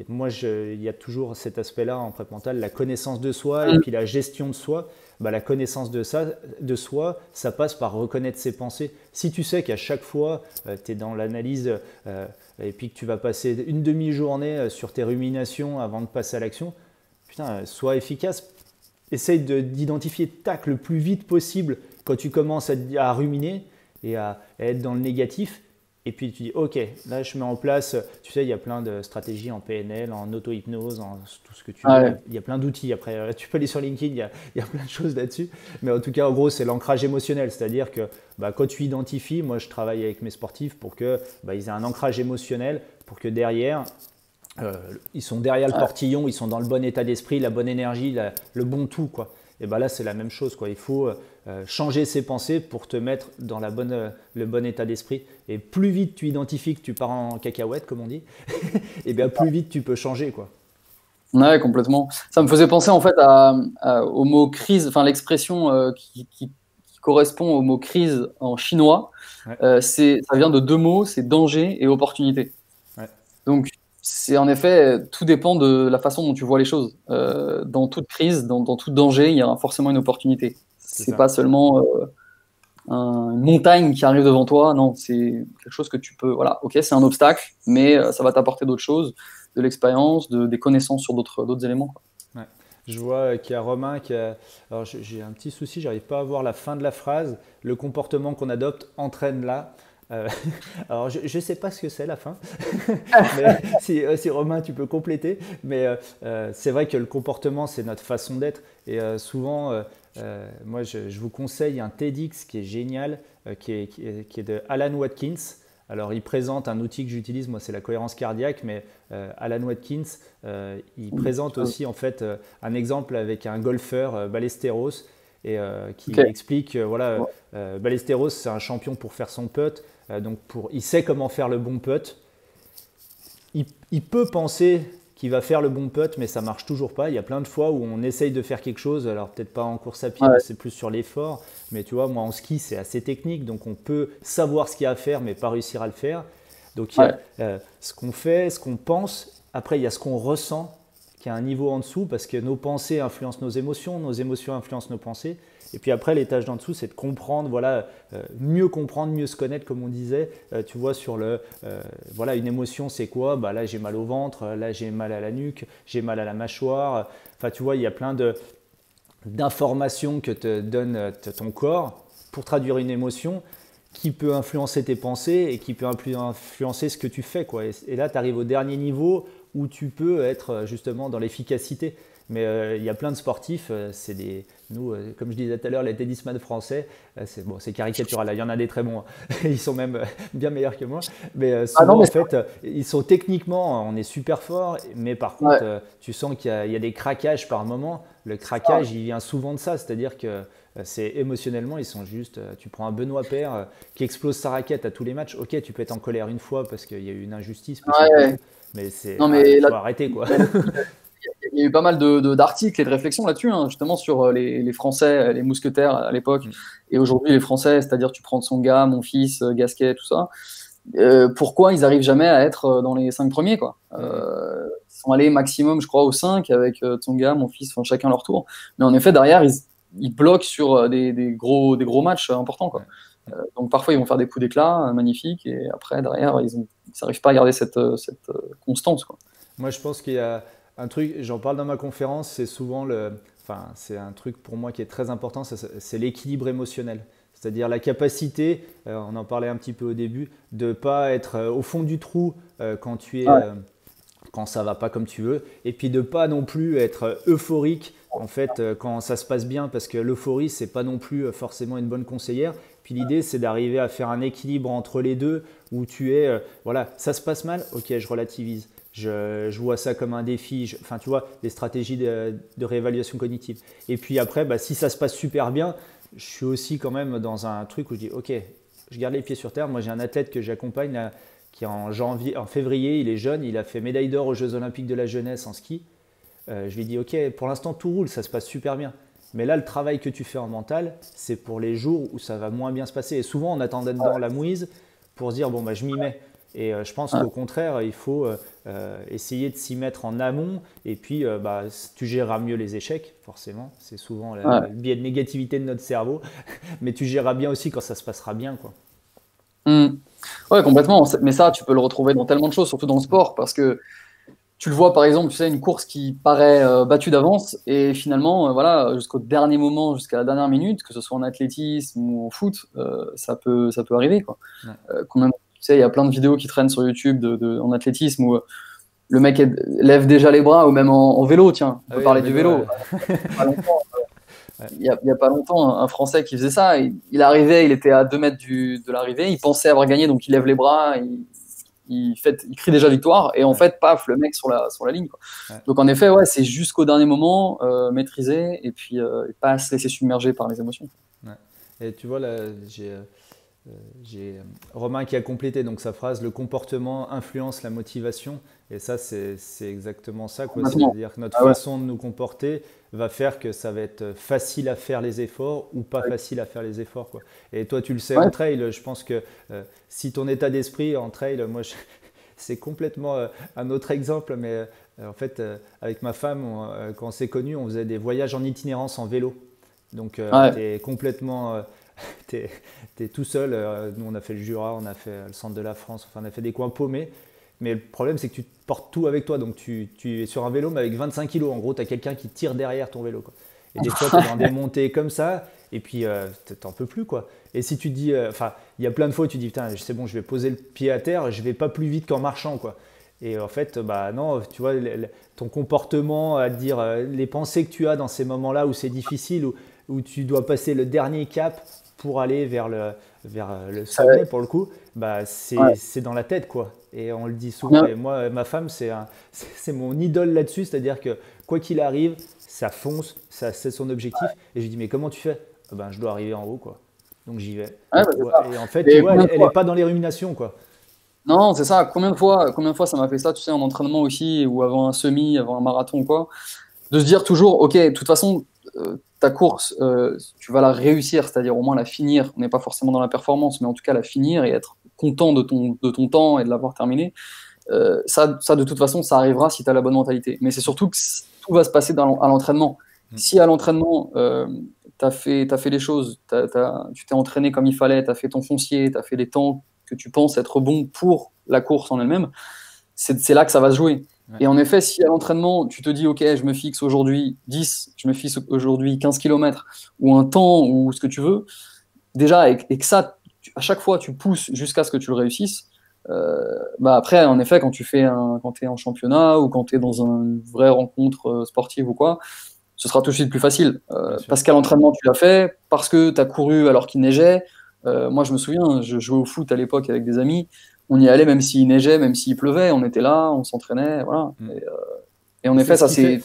Moi, il y a toujours cet aspect-là en prép mental, la connaissance de soi et puis la gestion de soi. La connaissance de soi, ça passe par reconnaître ses pensées. Si tu sais qu'à chaque fois, tu es dans l'analyse et puis que tu vas passer une demi-journée sur tes ruminations avant de passer à l'action, putain, sois efficace. Essaye d'identifier le plus vite possible quand tu commences à ruminer et à être dans le négatif. Et puis tu dis, ok, là je mets en place, tu sais, il y a plein de stratégies en PNL, en auto-hypnose, en tout ce que tu veux. Ouais, Il y a plein d'outils. Après, tu peux aller sur LinkedIn, il y a plein de choses là-dessus. Mais en tout cas, en gros, c'est l'ancrage émotionnel. C'est-à-dire que bah, quand tu identifies, moi je travaille avec mes sportifs pour que bah, ils aient un ancrage émotionnel, pour que derrière, euh, ils sont derrière le ouais. portillon, ils sont dans le bon état d'esprit, la bonne énergie, le bon tout, quoi. Et bah là, c'est la même chose, quoi. Il faut changer ses pensées pour te mettre dans le bon état d'esprit. Et plus vite tu identifies que tu pars en cacahuète, comme on dit, et bien plus vite tu peux changer, quoi. Ouais, complètement. Ça me faisait penser en fait au mot crise, enfin l'expression qui correspond au mot crise en chinois. Ouais, Ça vient de deux mots, c'est danger et opportunité. ouais, Donc, c'est en effet, tout dépend de la façon dont tu vois les choses. Dans toute crise, dans tout danger, il y a forcément une opportunité. c'est C'est ça. pas seulement une montagne qui arrive devant toi, non, c'est quelque chose que tu peux. Voilà, ok, c'est un obstacle, mais ça va t'apporter d'autres choses, de l'expérience, des connaissances sur d'autres éléments, quoi. Ouais. Je vois qu'il y a Romain qui a. Alors j'ai un petit souci, j'arrive pas à voir la fin de la phrase. Le comportement qu'on adopte entraîne là. Euh, alors je ne sais pas ce que c'est la fin, mais si Romain tu peux compléter. Mais c'est vrai que le comportement c'est notre façon d'être. Et souvent, moi je vous conseille un TEDx qui est génial, qui est de Alan Watkins. Alors, il présente un outil que j'utilise, moi, c'est la cohérence cardiaque, mais Alan Watkins, il présente aussi en fait un exemple avec un golfeur, Ballesteros, et qui Ok. explique, voilà, Ouais. Ballesteros, c'est un champion pour faire son putt, donc il sait comment faire le bon putt. Il peut penser qu'il va faire le bon putt, mais ça marche toujours pas. Il y a plein de fois où on essaye de faire quelque chose, alors peut-être pas en course à pied, Ouais. c'est plus sur l'effort, mais tu vois, moi en ski, c'est assez technique, donc on peut savoir ce qu'il y a à faire, mais pas réussir à le faire. Donc il y a Ouais. ce qu'on fait, ce qu'on pense, après il y a ce qu'on ressent, qui a un niveau en dessous, parce que nos pensées influencent nos émotions influencent nos pensées. Et puis après, l'étage d'en dessous, c'est de comprendre, voilà, mieux comprendre, mieux se connaître, comme on disait. Tu vois, sur voilà, une émotion, c'est quoi? Bah, là, j'ai mal au ventre, là, j'ai mal à la nuque, j'ai mal à la mâchoire. Enfin, tu vois, il y a plein d'informations que te donne ton corps pour traduire une émotion qui peut influencer tes pensées et qui peut influencer ce que tu fais, quoi. Et là, tu arrives au dernier niveau où tu peux être justement dans l'efficacité. Mais il y a plein de sportifs, nous, comme je disais tout à l'heure, les tennisman français, c'est caricatural, il y en a des très bons, hein. Ils sont même bien meilleurs que moi, mais Ah non, souvent mais en fait, ils sont techniquement, on est super fort, mais par contre, ouais, tu sens qu'il y a des craquages par moment. Le c'est ça. craquage, il vient souvent de ça, c'est-à-dire que c'est émotionnellement, ils sont juste, tu prends un Benoît Paire qui explose sa raquette à tous les matchs, ok, tu peux être en colère une fois parce qu'il y a eu une injustice, parce que Ouais. mais Non, il mais là, faut arrêter, quoi. il y a eu pas mal d'articles et de réflexions là-dessus, hein, justement sur les Français, les mousquetaires à l'époque, et aujourd'hui les Français, c'est-à-dire tu prends Tsonga, Monfils, Gasquet, tout ça. Pourquoi ils arrivent jamais à être dans les 5 premiers, quoi. Ils sont allés maximum, je crois, aux 5 avec Tsonga, Monfils, enfin, chacun leur tour. Mais en effet, derrière, ils bloquent sur des gros matchs importants, quoi. Donc parfois, ils vont faire des coups d'éclat magnifiques, et après, derrière, ils n'arrivent pas à garder cette constance, quoi. Moi, je pense qu'il y a un truc, j'en parle dans ma conférence, c'est souvent enfin, c'est un truc pour moi qui est très important, c'est l'équilibre émotionnel. C'est-à-dire la capacité, on en parlait un petit peu au début, de ne pas être au fond du trou Ouais, quand ça va pas comme tu veux, et puis de pas non plus être euphorique en fait quand ça se passe bien, parce que l'euphorie c'est pas non plus forcément une bonne conseillère. Puis l'idée c'est d'arriver à faire un équilibre entre les deux où tu es voilà, ça se passe mal, ok, je relativise. Je vois ça comme un défi, enfin tu vois, les stratégies de réévaluation cognitive. Et puis après, bah, si ça se passe super bien, je suis aussi quand même dans un truc où je dis ok, je garde les pieds sur terre. Moi j'ai un athlète que j'accompagne là, qui est en février, il est jeune, il a fait médaille d'or aux Jeux Olympiques de la jeunesse en ski. Je lui dis ok, pour l'instant tout roule, ça se passe super bien. Mais là, le travail que tu fais en mental, c'est pour les jours où ça va moins bien se passer. Et souvent, on attend d'être dans la mouise pour se dire bon, bah, je m'y mets. Et je pense ouais, qu'au contraire, il faut essayer de s'y mettre en amont. Et puis, bah, tu géreras mieux les échecs, forcément. C'est souvent le ouais. biais de négativité de notre cerveau. Mais tu géreras bien aussi quand ça se passera bien, quoi. Hmm. Ouais, complètement. Mais ça, tu peux le retrouver dans tellement de choses, surtout dans le sport, parce que tu le vois, par exemple, tu sais, une course qui paraît battue d'avance, et finalement, voilà, jusqu'au dernier moment, jusqu'à la dernière minute, que ce soit en athlétisme ou au foot, ça peut arriver, quoi. Ouais. Combien, sais, il y a plein de vidéos qui traînent sur YouTube en athlétisme où le mec lève déjà les bras, ou même en vélo, tiens, on peut parler du vélo. Il y a pas longtemps, un Français qui faisait ça. Il arrivait, il était à 2 mètres de l'arrivée, il pensait avoir gagné, donc il lève les bras, il crie déjà victoire, et en fait, paf, le mec sur la ligne, quoi. Ouais. Donc en effet, ouais, c'est jusqu'au dernier moment, maîtriser, et puis pas se laisser submerger par les émotions. Ouais. Et tu vois, là, j'ai Romain qui a complété donc sa phrase, le comportement influence la motivation. Et ça, c'est exactement ça, quoi. C'est-à-dire que notre façon de nous comporter va faire que ça va être facile à faire les efforts ou pas facile à faire les efforts, quoi. Et toi, tu le sais en trail, je pense que si ton état d'esprit en trail, moi, c'est complètement un autre exemple, mais en fait, avec ma femme, quand on s'est connus, on faisait des voyages en itinérance en vélo. Donc, tu es complètement… t'es tout seul. Nous, on a fait le Jura, on a fait le centre de la France, enfin, on a fait des coins paumés. Mais le problème, c'est que tu portes tout avec toi. Donc, tu es sur un vélo, mais avec 25 kilos. En gros, tu as quelqu'un qui tire derrière ton vélo, quoi. Et des fois, tu es dans des montées comme ça, et puis tu n'en peux plus, quoi. Et si tu te dis, enfin, il y a plein de fois où tu dis, putain, c'est bon, je vais poser le pied à terre, je vais pas plus vite qu'en marchant, quoi. Et en fait, bah non, tu vois, ton comportement, à te dire, les pensées que tu as dans ces moments-là où c'est difficile, où tu dois passer le dernier cap pour aller vers le sommet, pour le coup, bah, c'est dans la tête, quoi. Et on le dit souvent, et moi, ma femme, c'est mon idole là-dessus, c'est-à-dire que quoi qu'il arrive, ça fonce, c'est son objectif. Et je lui dis, mais comment tu fais? Ben, je dois arriver en haut, quoi. Donc j'y vais. Et en fait, tu vois, elle n'est pas dans les ruminations, quoi. Non, c'est ça. Combien de fois ça m'a fait ça, tu sais, en entraînement aussi, ou avant un semi, avant un marathon, quoi. De se dire toujours, ok, de toute façon, ta course, tu vas la réussir, c'est-à-dire au moins la finir. On n'est pas forcément dans la performance, mais en tout cas la finir et être content de ton temps et de l'avoir terminé. Ça, de toute façon, ça arrivera si tu as la bonne mentalité. Mais c'est surtout que tout va se passer à l'entraînement. Si à l'entraînement, tu as fait les choses, tu t'es entraîné comme il fallait, tu as fait ton foncier, tu as fait les temps que tu penses être bon pour la course en elle-même, c'est là que ça va se jouer. Ouais. Et en effet, si à l'entraînement, tu te dis, OK, je me fixe aujourd'hui 10, je me fixe aujourd'hui 15 km, ou un temps, ou ce que tu veux, déjà, et que ça, à chaque fois, tu pousses jusqu'à ce que tu le réussisses, bah après, en effet, quand tu es en championnat, ou quand tu es dans une vraie rencontre sportive ou quoi, ce sera tout de suite plus facile. Parce qu'à l'entraînement, tu l'as fait, parce que tu as couru alors qu'il neigeait. Moi, je me souviens, je jouais au foot à l'époque avec des amis. On y allait même s'il neigeait, même s'il pleuvait. On était là, on s'entraînait. Voilà. Et en effet, ça, c'est…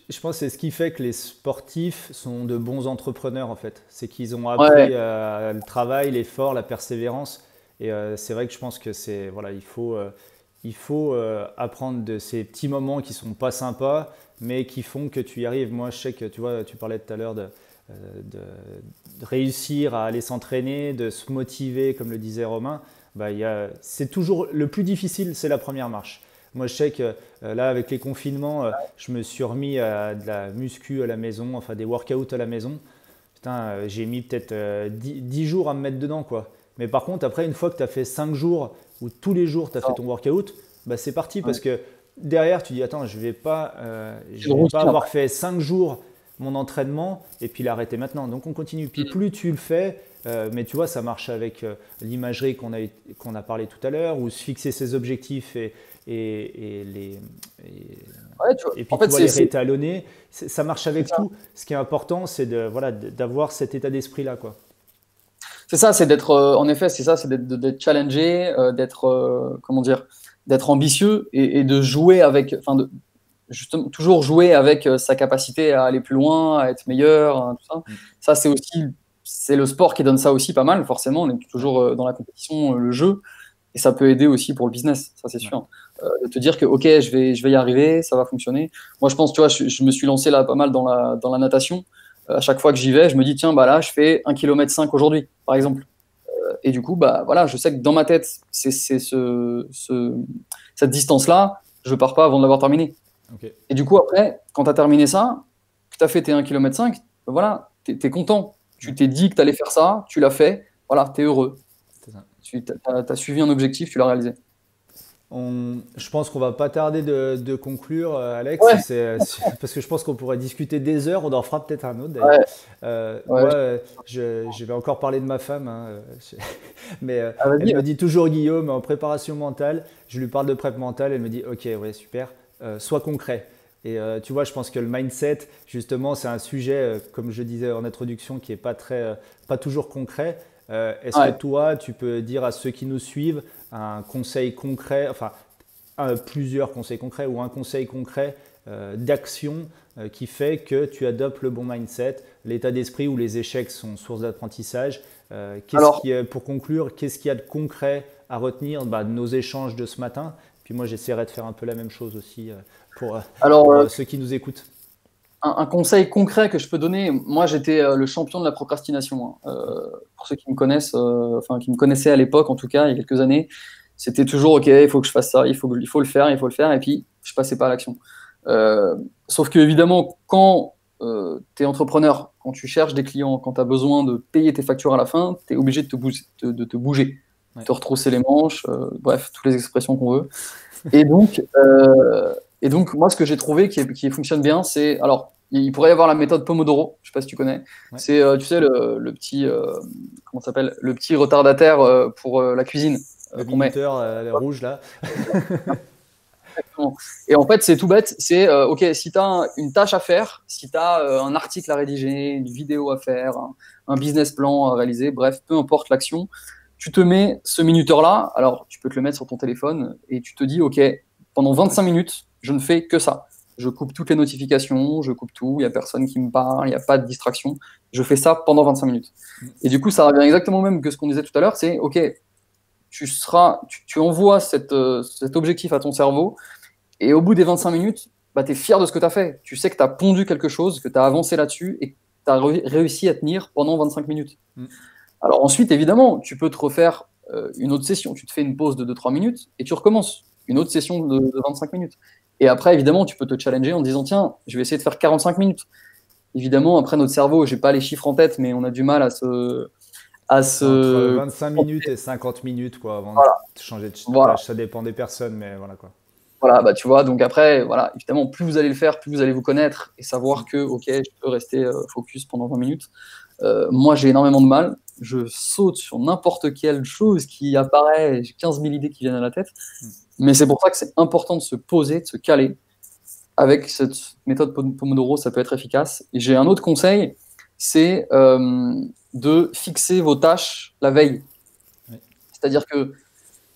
Je pense que c'est ce qui fait que les sportifs sont de bons entrepreneurs, en fait. C'est qu'ils ont appris le travail, l'effort, la persévérance. Et c'est vrai que je pense que voilà, il faut apprendre de ces petits moments qui sont pas sympas, mais qui font que tu y arrives. Moi, je sais que tu vois, tu parlais tout à l'heure de réussir à aller s'entraîner, de se motiver, comme le disait Romain. Bah, c'est toujours le plus difficile, c'est la première marche. Moi, je sais que là, avec les confinements, je me suis remis à de la muscu à la maison, enfin des workouts à la maison. Putain, j'ai mis peut-être 10 jours à me mettre dedans, quoi. Mais par contre, après, une fois que tu as fait 5 jours ou tous les jours tu as fait ton workout, bah, c'est parti parce que derrière, tu dis attends, je vais pas avoir fait 5 jours mon entraînement et puis l'arrêter maintenant. Donc on continue. Puis plus tu le fais, mais tu vois, ça marche avec l'imagerie qu'on a parlé tout à l'heure, ou se fixer ses objectifs et puis en fait, tu vois, les réétalonner. Ça marche avec tout. Ce qui est important, c'est d'avoir cet état d'esprit-là, quoi. C'est ça, c'est d'être, en effet, c'est ça, c'est d'être challengé, comment dire, d'être ambitieux et de jouer avec, enfin, justement, toujours jouer avec sa capacité à aller plus loin, à être meilleur, hein, tout ça. Ça, c'est le sport qui donne ça aussi pas mal, forcément. On est toujours dans la compétition, le jeu, et ça peut aider aussi pour le business, ça c'est sûr. De te dire que, ok, je vais y arriver, ça va fonctionner. Moi, je pense, tu vois, je me suis lancé là pas mal dans la natation. À chaque fois que j'y vais, je me dis, tiens, bah là, je fais 1,5 km aujourd'hui, par exemple. Et du coup, bah voilà, je sais que dans ma tête, c'est cette distance-là, je pars pas avant de l'avoir terminé. Okay. Et du coup, après, quand tu as terminé ça, que tu as fait tes 1,5 km, bah voilà, tu es content. Tu t'es dit que tu allais faire ça, tu l'as fait, voilà, tu es heureux. Tu as suivi un objectif, tu l'as réalisé. Je pense qu'on va pas tarder de conclure, Alex, parce que je pense qu'on pourrait discuter des heures, on en fera peut-être un autre d'ailleurs. Moi, je vais encore parler de ma femme, hein. Mais Ah, elle vas-y. me dit toujours Guillaume, en préparation mentale, je lui parle de prep mentale, elle me dit ok, ouais, super, sois concret. Et tu vois, je pense que le mindset, justement, c'est un sujet, comme je disais en introduction, qui est pas toujours concret. Est-ce que Ouais. toi, tu peux dire à ceux qui nous suivent un conseil concret, enfin plusieurs conseils concrets ou un conseil concret d'action qui fait que tu adoptes le bon mindset, l'état d'esprit où les échecs sont source d'apprentissage. Alors, Pour conclure, qu'est-ce qu'il y a de concret à retenir de nos échanges de ce matin? Puis moi, j'essaierai de faire un peu la même chose aussi pour, alors pour ceux qui nous écoutent. un conseil concret que je peux donner, moi j'étais le champion de la procrastination, hein. Pour ceux qui me connaissent, enfin qui me connaissaient à l'époque en tout cas, il y a quelques années, c'était toujours ok, il faut que je fasse ça, il faut le faire, il faut le faire, et puis je passais pas à l'action. Euh, Sauf que évidemment, quand tu es entrepreneur, quand tu cherches des clients, quand tu as besoin de payer tes factures à la fin, tu es obligé de te bouger, de te bouger, Ouais. te retrousser les manches, bref, toutes les expressions qu'on veut. Et donc, euh, et donc, moi, ce que j'ai trouvé qui fonctionne bien, c'est, alors, il pourrait y avoir la méthode Pomodoro, je sais pas si tu connais. Ouais. C'est, tu sais, le petit, comment ça s'appelle, le petit retardataire pour la cuisine Le qu'on met. minuteur rouge là. Exactement. Et en fait, c'est tout bête. C'est, ok, si tu as une tâche à faire, si tu as un article à rédiger, une vidéo à faire, un business plan à réaliser, bref, peu importe l'action, tu te mets ce minuteur-là. Alors, tu peux te le mettre sur ton téléphone et tu te dis, ok, pendant 25 minutes, je ne fais que ça. Je coupe toutes les notifications, je coupe tout, il n'y a personne qui me parle, il n'y a pas de distraction. Je fais ça pendant 25 minutes. Et du coup, ça revient exactement au même que ce qu'on disait tout à l'heure, c'est, ok, tu envoies cet objectif à ton cerveau et au bout des 25 minutes, bah, tu es fier de ce que tu as fait. Tu sais que tu as pondu quelque chose, que tu as avancé là-dessus et que tu as réussi à tenir pendant 25 minutes. Mm. Alors ensuite, évidemment, tu peux te refaire une autre session. Tu te fais une pause de 2-3 minutes et tu recommences une autre session de 25 minutes. Et après, évidemment, tu peux te challenger en disant, tiens, je vais essayer de faire 45 minutes. Évidemment, après, notre cerveau, j'ai pas les chiffres en tête, mais on a du mal à C'est entre se... 25 minutes et 50 minutes quoi, avant de Voilà, changer de voilà. tâche. Ça dépend des personnes, mais voilà quoi. Voilà, bah, tu vois, donc après, voilà, évidemment, plus vous allez le faire, plus vous allez vous connaître et savoir Mm. que, ok, je peux rester focus pendant 20 minutes. Moi, j'ai énormément de mal. Je saute sur n'importe quelle chose qui apparaît, j'ai 15 000 idées qui viennent à la tête. Mm. Mais c'est pour ça que c'est important de se poser, de se caler. Avec cette méthode Pomodoro, ça peut être efficace. Et j'ai un autre conseil, c'est de fixer vos tâches la veille. Ouais. C'est-à-dire que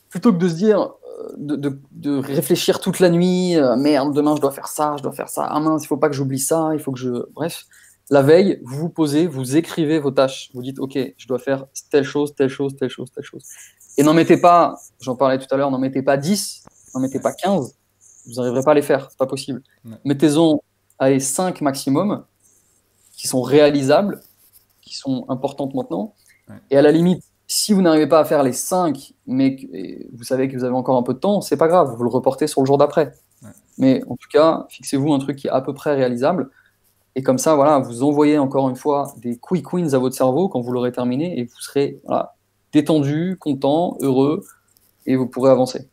plutôt que de se dire, de réfléchir toute la nuit, merde, demain je dois faire ça, ah mince, il faut pas que j'oublie ça, il faut que je. Bref, la veille, vous vous posez, vous écrivez vos tâches. Vous dites, ok, je dois faire telle chose, telle chose, telle chose, telle chose. Et n'en mettez pas, j'en parlais tout à l'heure, n'en mettez pas 10, n'en mettez Ouais. pas 15, vous n'arriverez pas à les faire, c'est pas possible. Ouais. Mettez-en allez, 5 maximum, qui sont réalisables, qui sont importantes maintenant. Ouais. Et à la limite, si vous n'arrivez pas à faire les 5, mais vous savez que vous avez encore un peu de temps, c'est pas grave, vous le reportez sur le jour d'après. Ouais. Mais en tout cas, fixez-vous un truc qui est à peu près réalisable. Et comme ça, voilà, vous envoyez encore une fois des quick wins à votre cerveau quand vous l'aurez terminé et vous serez voilà, détendu, content, heureux et vous pourrez avancer.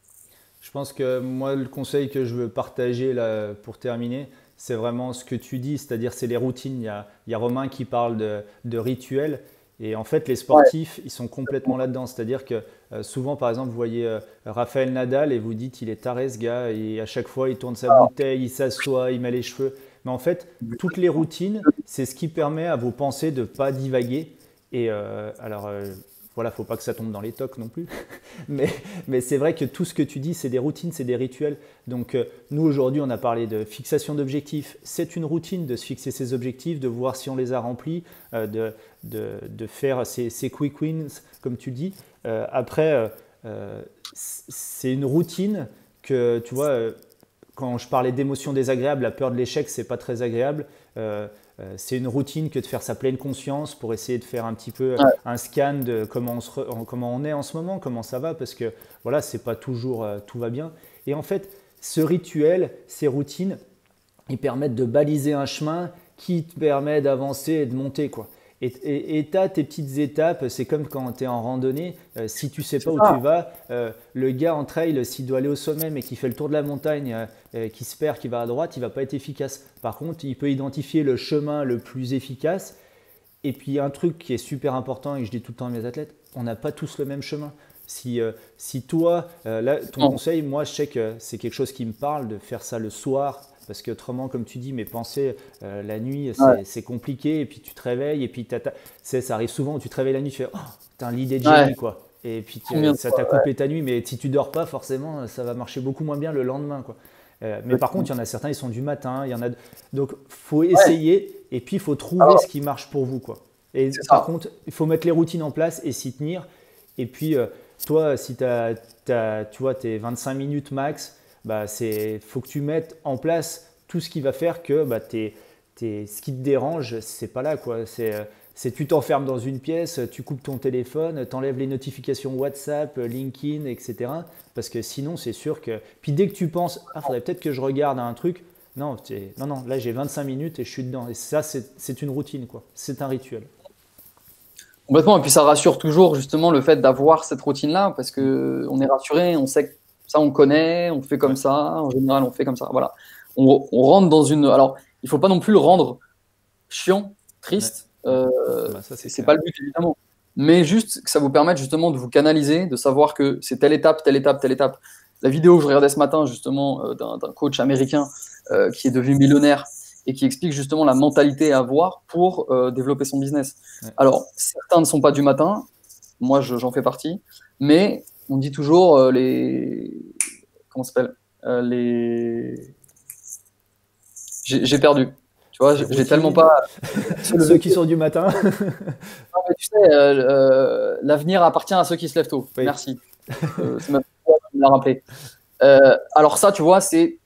Je pense que moi, le conseil que je veux partager là, pour terminer, c'est vraiment ce que tu dis, c'est-à-dire c'est les routines. Il y a Romain qui parle de rituels. Et en fait, les Ouais, sportifs, ils sont complètement là-dedans. C'est-à-dire que souvent, par exemple, vous voyez Raphaël Nadal et vous dites, il est taré ce gars. Et à chaque fois, il tourne sa bouteille, il s'assoit, il met les cheveux. Mais en fait, toutes les routines, c'est ce qui permet à vos pensées de ne pas divaguer. Et voilà, faut pas que ça tombe dans les tocs non plus. Mais, mais c'est vrai que tout ce que tu dis, c'est des routines, c'est des rituels. Donc nous, aujourd'hui, on a parlé de fixation d'objectifs. C'est une routine de se fixer ses objectifs, de voir si on les a remplis, de faire ces quick wins, comme tu dis. Après, c'est une routine que, tu vois, quand je parlais d'émotions désagréables, la peur de l'échec, c'est pas très agréable. C'est une routine que de faire sa pleine conscience pour essayer de faire un petit peu ouais, un scan de comment on est en ce moment, comment ça va, parce que voilà, c'est pas toujours tout va bien. Et en fait, ce rituel, ces routines, ils permettent de baliser un chemin qui te permet d'avancer et de monter, quoi. Et tu as tes petites étapes, c'est comme quand tu es en randonnée, si tu sais c'est pas où tu ça. vas, le gars en trail, s'il doit aller au sommet mais qui fait le tour de la montagne, qui se perd, qui va à droite, il va pas être efficace. Par contre, il peut identifier le chemin le plus efficace Et puis un truc qui est super important et que je dis tout le temps à mes athlètes, on n'a pas tous le même chemin. Si toi, là, ton conseil, moi je sais que c'est quelque chose qui me parle de faire ça le soir, parce qu'autrement, comme tu dis, mes pensées, la nuit, c'est compliqué, et puis tu te réveilles, et puis ça arrive souvent où tu te réveilles la nuit, tu fais, oh, t'as un l'idée de génie, quoi. Et puis ça t'a coupé ta nuit, mais si tu dors pas, forcément, ça va marcher beaucoup moins bien le lendemain, quoi. Mais par contre, il y en a certains, ils sont du matin, il y en a. Donc, faut essayer, et puis il faut trouver ce qui marche pour vous, quoi. Et par contre, il faut mettre les routines en place et s'y tenir. Et puis, toi, si tu vois, tes 25 minutes max, bah, faut que tu mettes en place tout ce qui va faire que bah, ce qui te dérange, c'est pas là, quoi. C'est tu t'enfermes dans une pièce, tu coupes ton téléphone, tu enlèves les notifications WhatsApp, LinkedIn, etc. Parce que sinon, c'est sûr que. Puis dès que tu penses, ah, faudrait peut-être que je regarde un truc. Non, non, là j'ai 25 minutes et je suis dedans. Et ça, c'est une routine, quoi. C'est un rituel. Complètement, et puis ça rassure toujours justement le fait d'avoir cette routine-là, parce qu'on est rassuré, on sait que ça on connaît, on fait comme ça, en général on fait comme ça. Voilà. On rentre dans une. Alors, il ne faut pas non plus le rendre chiant, triste, bah, c'est pas le but évidemment, mais juste que ça vous permette justement de vous canaliser, de savoir que c'est telle étape, telle étape, telle étape. La vidéo que je regardais ce matin justement d'un coach américain qui est devenu millionnaire et qui explique justement la mentalité à avoir pour développer son business. Ouais. Alors, certains ne sont pas du matin, moi j'en fais partie, mais on dit toujours les... Comment ça s'appelle J'ai perdu. Tu vois, j'ai tellement pas... Ceux qui sont du matin. Non, mais tu sais, l'avenir appartient à ceux qui se lèvent tôt. Oui. Merci. C'est ma foi de me la rappeler. Alors ça, tu vois, c'est...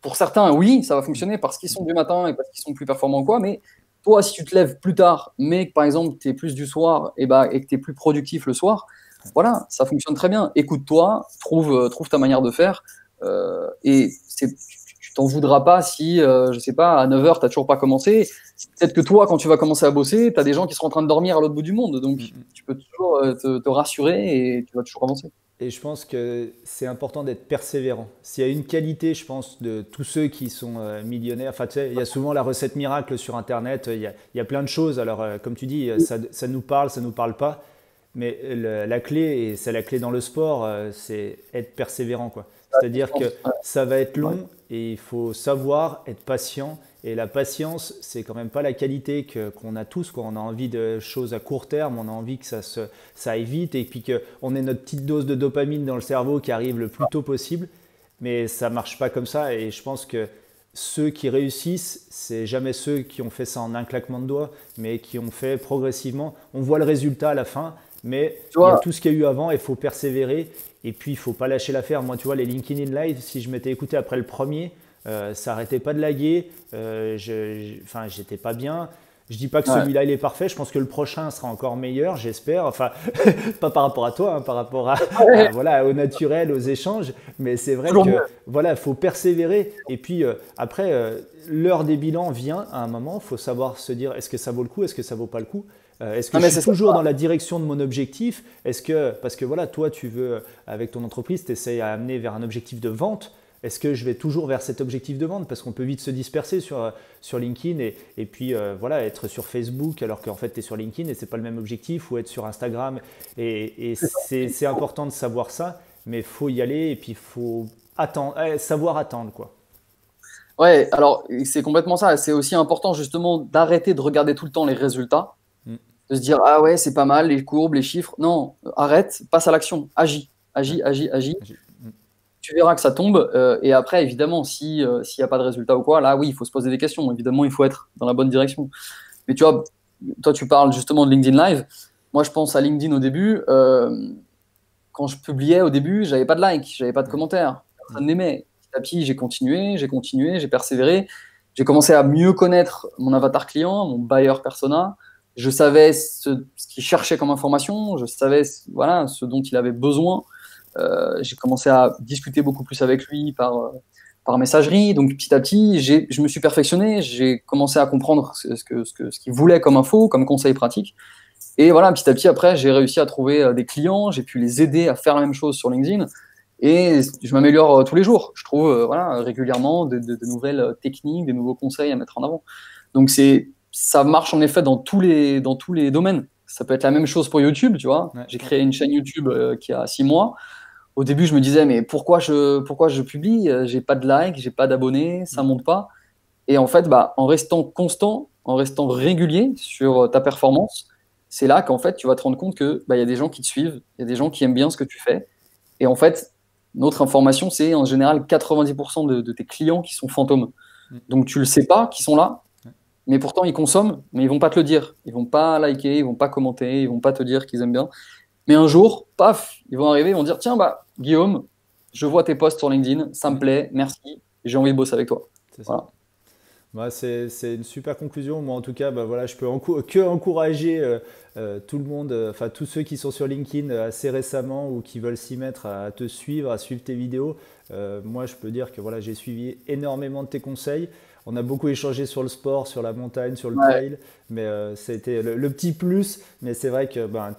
Pour certains, oui, ça va fonctionner parce qu'ils sont du matin et parce qu'ils sont plus performants, quoi. Mais toi, si tu te lèves plus tard, mais que par exemple, tu es plus du soir et que tu es plus productif le soir, voilà, ça fonctionne très bien. Écoute-toi, trouve ta manière de faire. Et tu t'en voudras pas si, je sais pas, à 9h, tu n'as toujours pas commencé. Peut-être que toi, quand tu vas commencer à bosser, tu as des gens qui seront en train de dormir à l'autre bout du monde. Donc, tu peux toujours te rassurer et tu vas toujours avancer. Et je pense que c'est important d'être persévérant. S'il y a une qualité, je pense, de tous ceux qui sont millionnaires, enfin, tu sais, il y a souvent la recette miracle sur Internet, il y a plein de choses. Alors, comme tu dis, ça nous parle pas. Mais la clé, et c'est la clé dans le sport, c'est être persévérant, quoi. C'est-à-dire que ça va être long et il faut savoir être patient. Et la patience, c'est quand même pas la qualité qu'on a tous, quoi. On a envie de choses à court terme, on a envie que ça aille vite et puis qu'on ait notre petite dose de dopamine dans le cerveau qui arrive le plus tôt possible. Mais ça marche pas comme ça et je pense que ceux qui réussissent, c'est jamais ceux qui ont fait ça en un claquement de doigts, mais qui ont fait progressivement. On voit le résultat à la fin, mais il y a tout ce qu'il y a eu avant et il faut persévérer. Et puis, il ne faut pas lâcher l'affaire. Moi, tu vois, les LinkedIn Live, si je m'étais écouté après le premier, ça n'arrêtait pas de laguer. J'étais pas bien. Je dis pas que celui-là, il est parfait. Je pense que le prochain sera encore meilleur, j'espère. Enfin, pas par rapport à toi, hein, par rapport voilà, au naturel, aux échanges. Mais c'est vrai que voilà, faut persévérer. Et puis, après, l'heure des bilans vient à un moment. Il faut savoir se dire, est-ce que ça vaut le coup, est-ce que ça vaut pas le coup? Est-ce que je suis toujours dans la direction de mon objectif? Parce que voilà, toi, tu veux, avec ton entreprise, tu essaies à amener vers un objectif de vente. Est-ce que je vais toujours vers cet objectif de vente? Parce qu'on peut vite se disperser sur LinkedIn et puis voilà, être sur Facebook alors qu'en fait, tu es sur LinkedIn et ce n'est pas le même objectif, ou être sur Instagram. Et c'est important de savoir ça, mais il faut y aller et puis il faut savoir attendre, quoi. Ouais, alors c'est complètement ça. C'est aussi important justement d'arrêter de regarder tout le temps les résultats. De se dire, ah ouais, c'est pas mal, les courbes, les chiffres. Non, arrête, passe à l'action, agis. Tu verras que ça tombe. Et après, évidemment, s'il n'y a pas de résultat ou quoi, là, oui, il faut se poser des questions. Évidemment, il faut être dans la bonne direction. Mais tu vois, toi, tu parles justement de LinkedIn Live. Moi, je pense à LinkedIn au début. Quand je publiais au début, j'avais pas de likes, j'avais pas de commentaires. Personne n'aimait. Petit à petit, j'ai continué, j'ai persévéré. J'ai commencé à mieux connaître mon avatar client, mon buyer persona. Je savais ce qu'il cherchait comme information, je savais voilà, ce dont il avait besoin. J'ai commencé à discuter beaucoup plus avec lui par messagerie. Donc petit à petit, je me suis perfectionné, j'ai commencé à comprendre ce qu'il voulait comme info, comme conseil pratique. Et voilà, petit à petit, après, j'ai réussi à trouver des clients, j'ai pu les aider à faire la même chose sur LinkedIn. Et je m'améliore tous les jours. Je trouve voilà, régulièrement de nouvelles techniques, des nouveaux conseils à mettre en avant. Donc c'est ça marche en effet dans tous les domaines. Ça peut être la même chose pour YouTube, tu vois. Ouais. J'ai créé une chaîne YouTube qui a 6 mois. Au début, je me disais, mais pourquoi je publie? J'ai pas de likes, j'ai pas d'abonnés, ça monte pas. Et en fait, bah, en restant constant, en restant régulier sur ta performance, c'est là qu'en fait, tu vas te rendre compte que bah, y a des gens qui te suivent, il y a des gens qui aiment bien ce que tu fais. Et en fait, notre information, c'est en général 90% de tes clients qui sont fantômes. Donc, tu le sais pas qu'ils sont là, mais pourtant, ils consomment, mais ils vont pas te le dire. Ils vont pas liker, ils vont pas commenter, ils vont pas te dire qu'ils aiment bien. Mais un jour, paf, ils vont arriver, ils vont dire, tiens, bah, Guillaume, je vois tes posts sur LinkedIn, ça me plaît, merci, j'ai envie de bosser avec toi. C'est ça. Voilà. Bah, c'est une super conclusion. Moi, en tout cas, bah, voilà, je peux que encourager tout le monde, enfin tous ceux qui sont sur LinkedIn assez récemment ou qui veulent s'y mettre à te suivre, à suivre tes vidéos. Moi, je peux dire que voilà, j'ai suivi énormément de tes conseils. On a beaucoup échangé sur le sport, sur la montagne, sur le Ouais. trail, mais ça a été le petit plus. Mais c'est vrai que ben,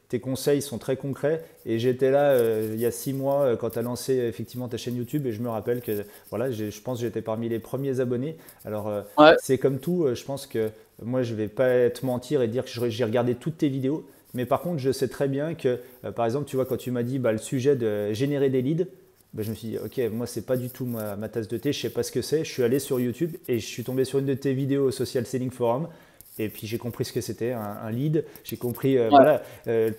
tes conseils sont très concrets. Et j'étais là il y a 6 mois quand tu as lancé effectivement ta chaîne YouTube. Et je me rappelle que voilà, je pense que j'étais parmi les premiers abonnés. Alors, Ouais. c'est comme tout. Je pense que moi, je vais pas te mentir et dire que j'ai regardé toutes tes vidéos. Mais par contre, je sais très bien que, par exemple, tu vois, quand tu m'as dit bah, le sujet de générer des leads, bah, je me suis dit, ok, moi, c'est pas du tout ma tasse de thé, je sais pas ce que c'est. Je suis allé sur YouTube et je suis tombé sur une de tes vidéos au Social Selling Forum. Et puis j'ai compris ce que c'était, un lead. J'ai compris Ouais. voilà,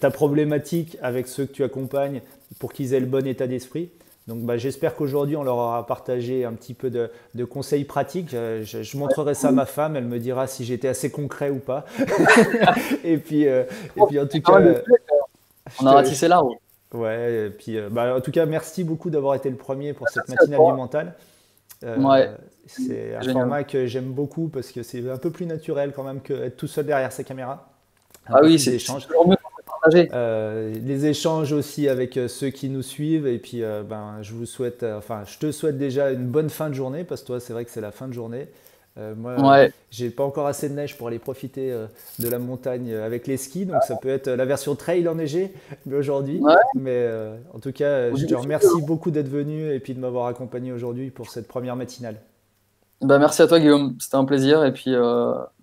ta problématique avec ceux que tu accompagnes pour qu'ils aient le bon état d'esprit. Donc bah, j'espère qu'aujourd'hui, on leur aura partagé un petit peu de conseils pratiques. Je montrerai ça à ma femme, elle me dira si j'étais assez concret ou pas. et, puis, euh, et puis en tout C'est pas cas, mal de sujets. On je a te, ratissé là. Ouais. ouais, et puis, bah, en tout cas, merci beaucoup d'avoir été le premier pour cette Merci à matinale du toi. mental. Ouais, C'est un génial. format que j'aime beaucoup parce que c'est un peu plus naturel quand même qu'être tout seul derrière sa caméra. Un Ah peu oui, plus c'est d'échanges. toujours mieux quand c'est partagé. Les échanges aussi avec ceux qui nous suivent. Et puis, ben, je vous souhaite, enfin, je te souhaite déjà une bonne fin de journée parce que toi, c'est vrai que c'est la fin de journée. Moi, Ouais. j'ai pas encore assez de neige pour aller profiter de la montagne avec les skis, donc ça peut être la version trail enneigée mais aujourd'hui. Ouais. Mais en tout cas, Ou je du te sud, remercie beaucoup d'être venu et puis de m'avoir accompagné aujourd'hui pour cette première matinale. bah, merci à toi, Guillaume. C'était un plaisir. Et puis,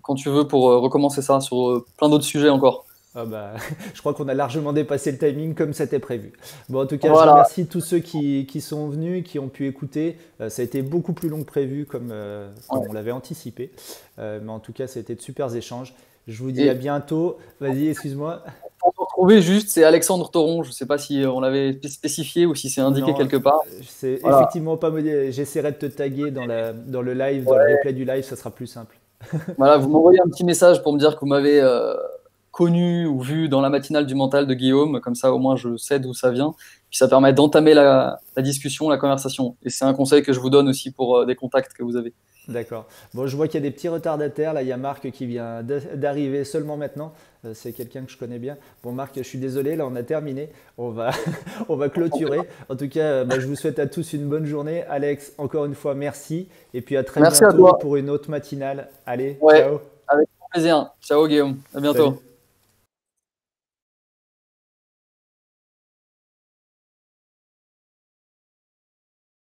quand tu veux, pour recommencer ça sur plein d'autres sujets encore. Ah bah, je crois qu'on a largement dépassé le timing comme c'était prévu. Bon, en tout cas, je Voilà. remercie tous ceux qui sont venus, qui ont pu écouter. Ça a été beaucoup plus long que prévu, comme Ouais. on l'avait anticipé. Mais en tout cas, ça a été de super échanges. Je vous dis à Et bientôt. Vas-y, excuse-moi. pour te retrouver, juste, c'est Alexandre Toron. Je ne sais pas si on l'avait spécifié ou si c'est indiqué Non, quelque part. c'est Voilà. effectivement pas modéré. J'essaierai de te taguer dans le live, dans le replay du live, ça sera plus simple. Voilà, vous m'envoyez un petit message pour me dire que vous m'avez connu ou vu dans la matinale du mental de Guillaume. Comme ça, au moins, je sais d'où ça vient. Puis ça permet d'entamer la discussion, la conversation. Et c'est un conseil que je vous donne aussi pour des contacts que vous avez. D'accord. Bon, je vois qu'il y a des petits retardataires. Là, il y a Marc qui vient d'arriver seulement maintenant. C'est quelqu'un que je connais bien. Bon, Marc, je suis désolé. Là, on a terminé. On va, on va clôturer. En tout cas, bah, je vous souhaite à tous une bonne journée. Alex, encore une fois, merci. Et puis à très Merci à bientôt toi. pour une autre matinale. Allez, Ouais, ciao. avec plaisir. Ciao, Guillaume. À Salut. bientôt.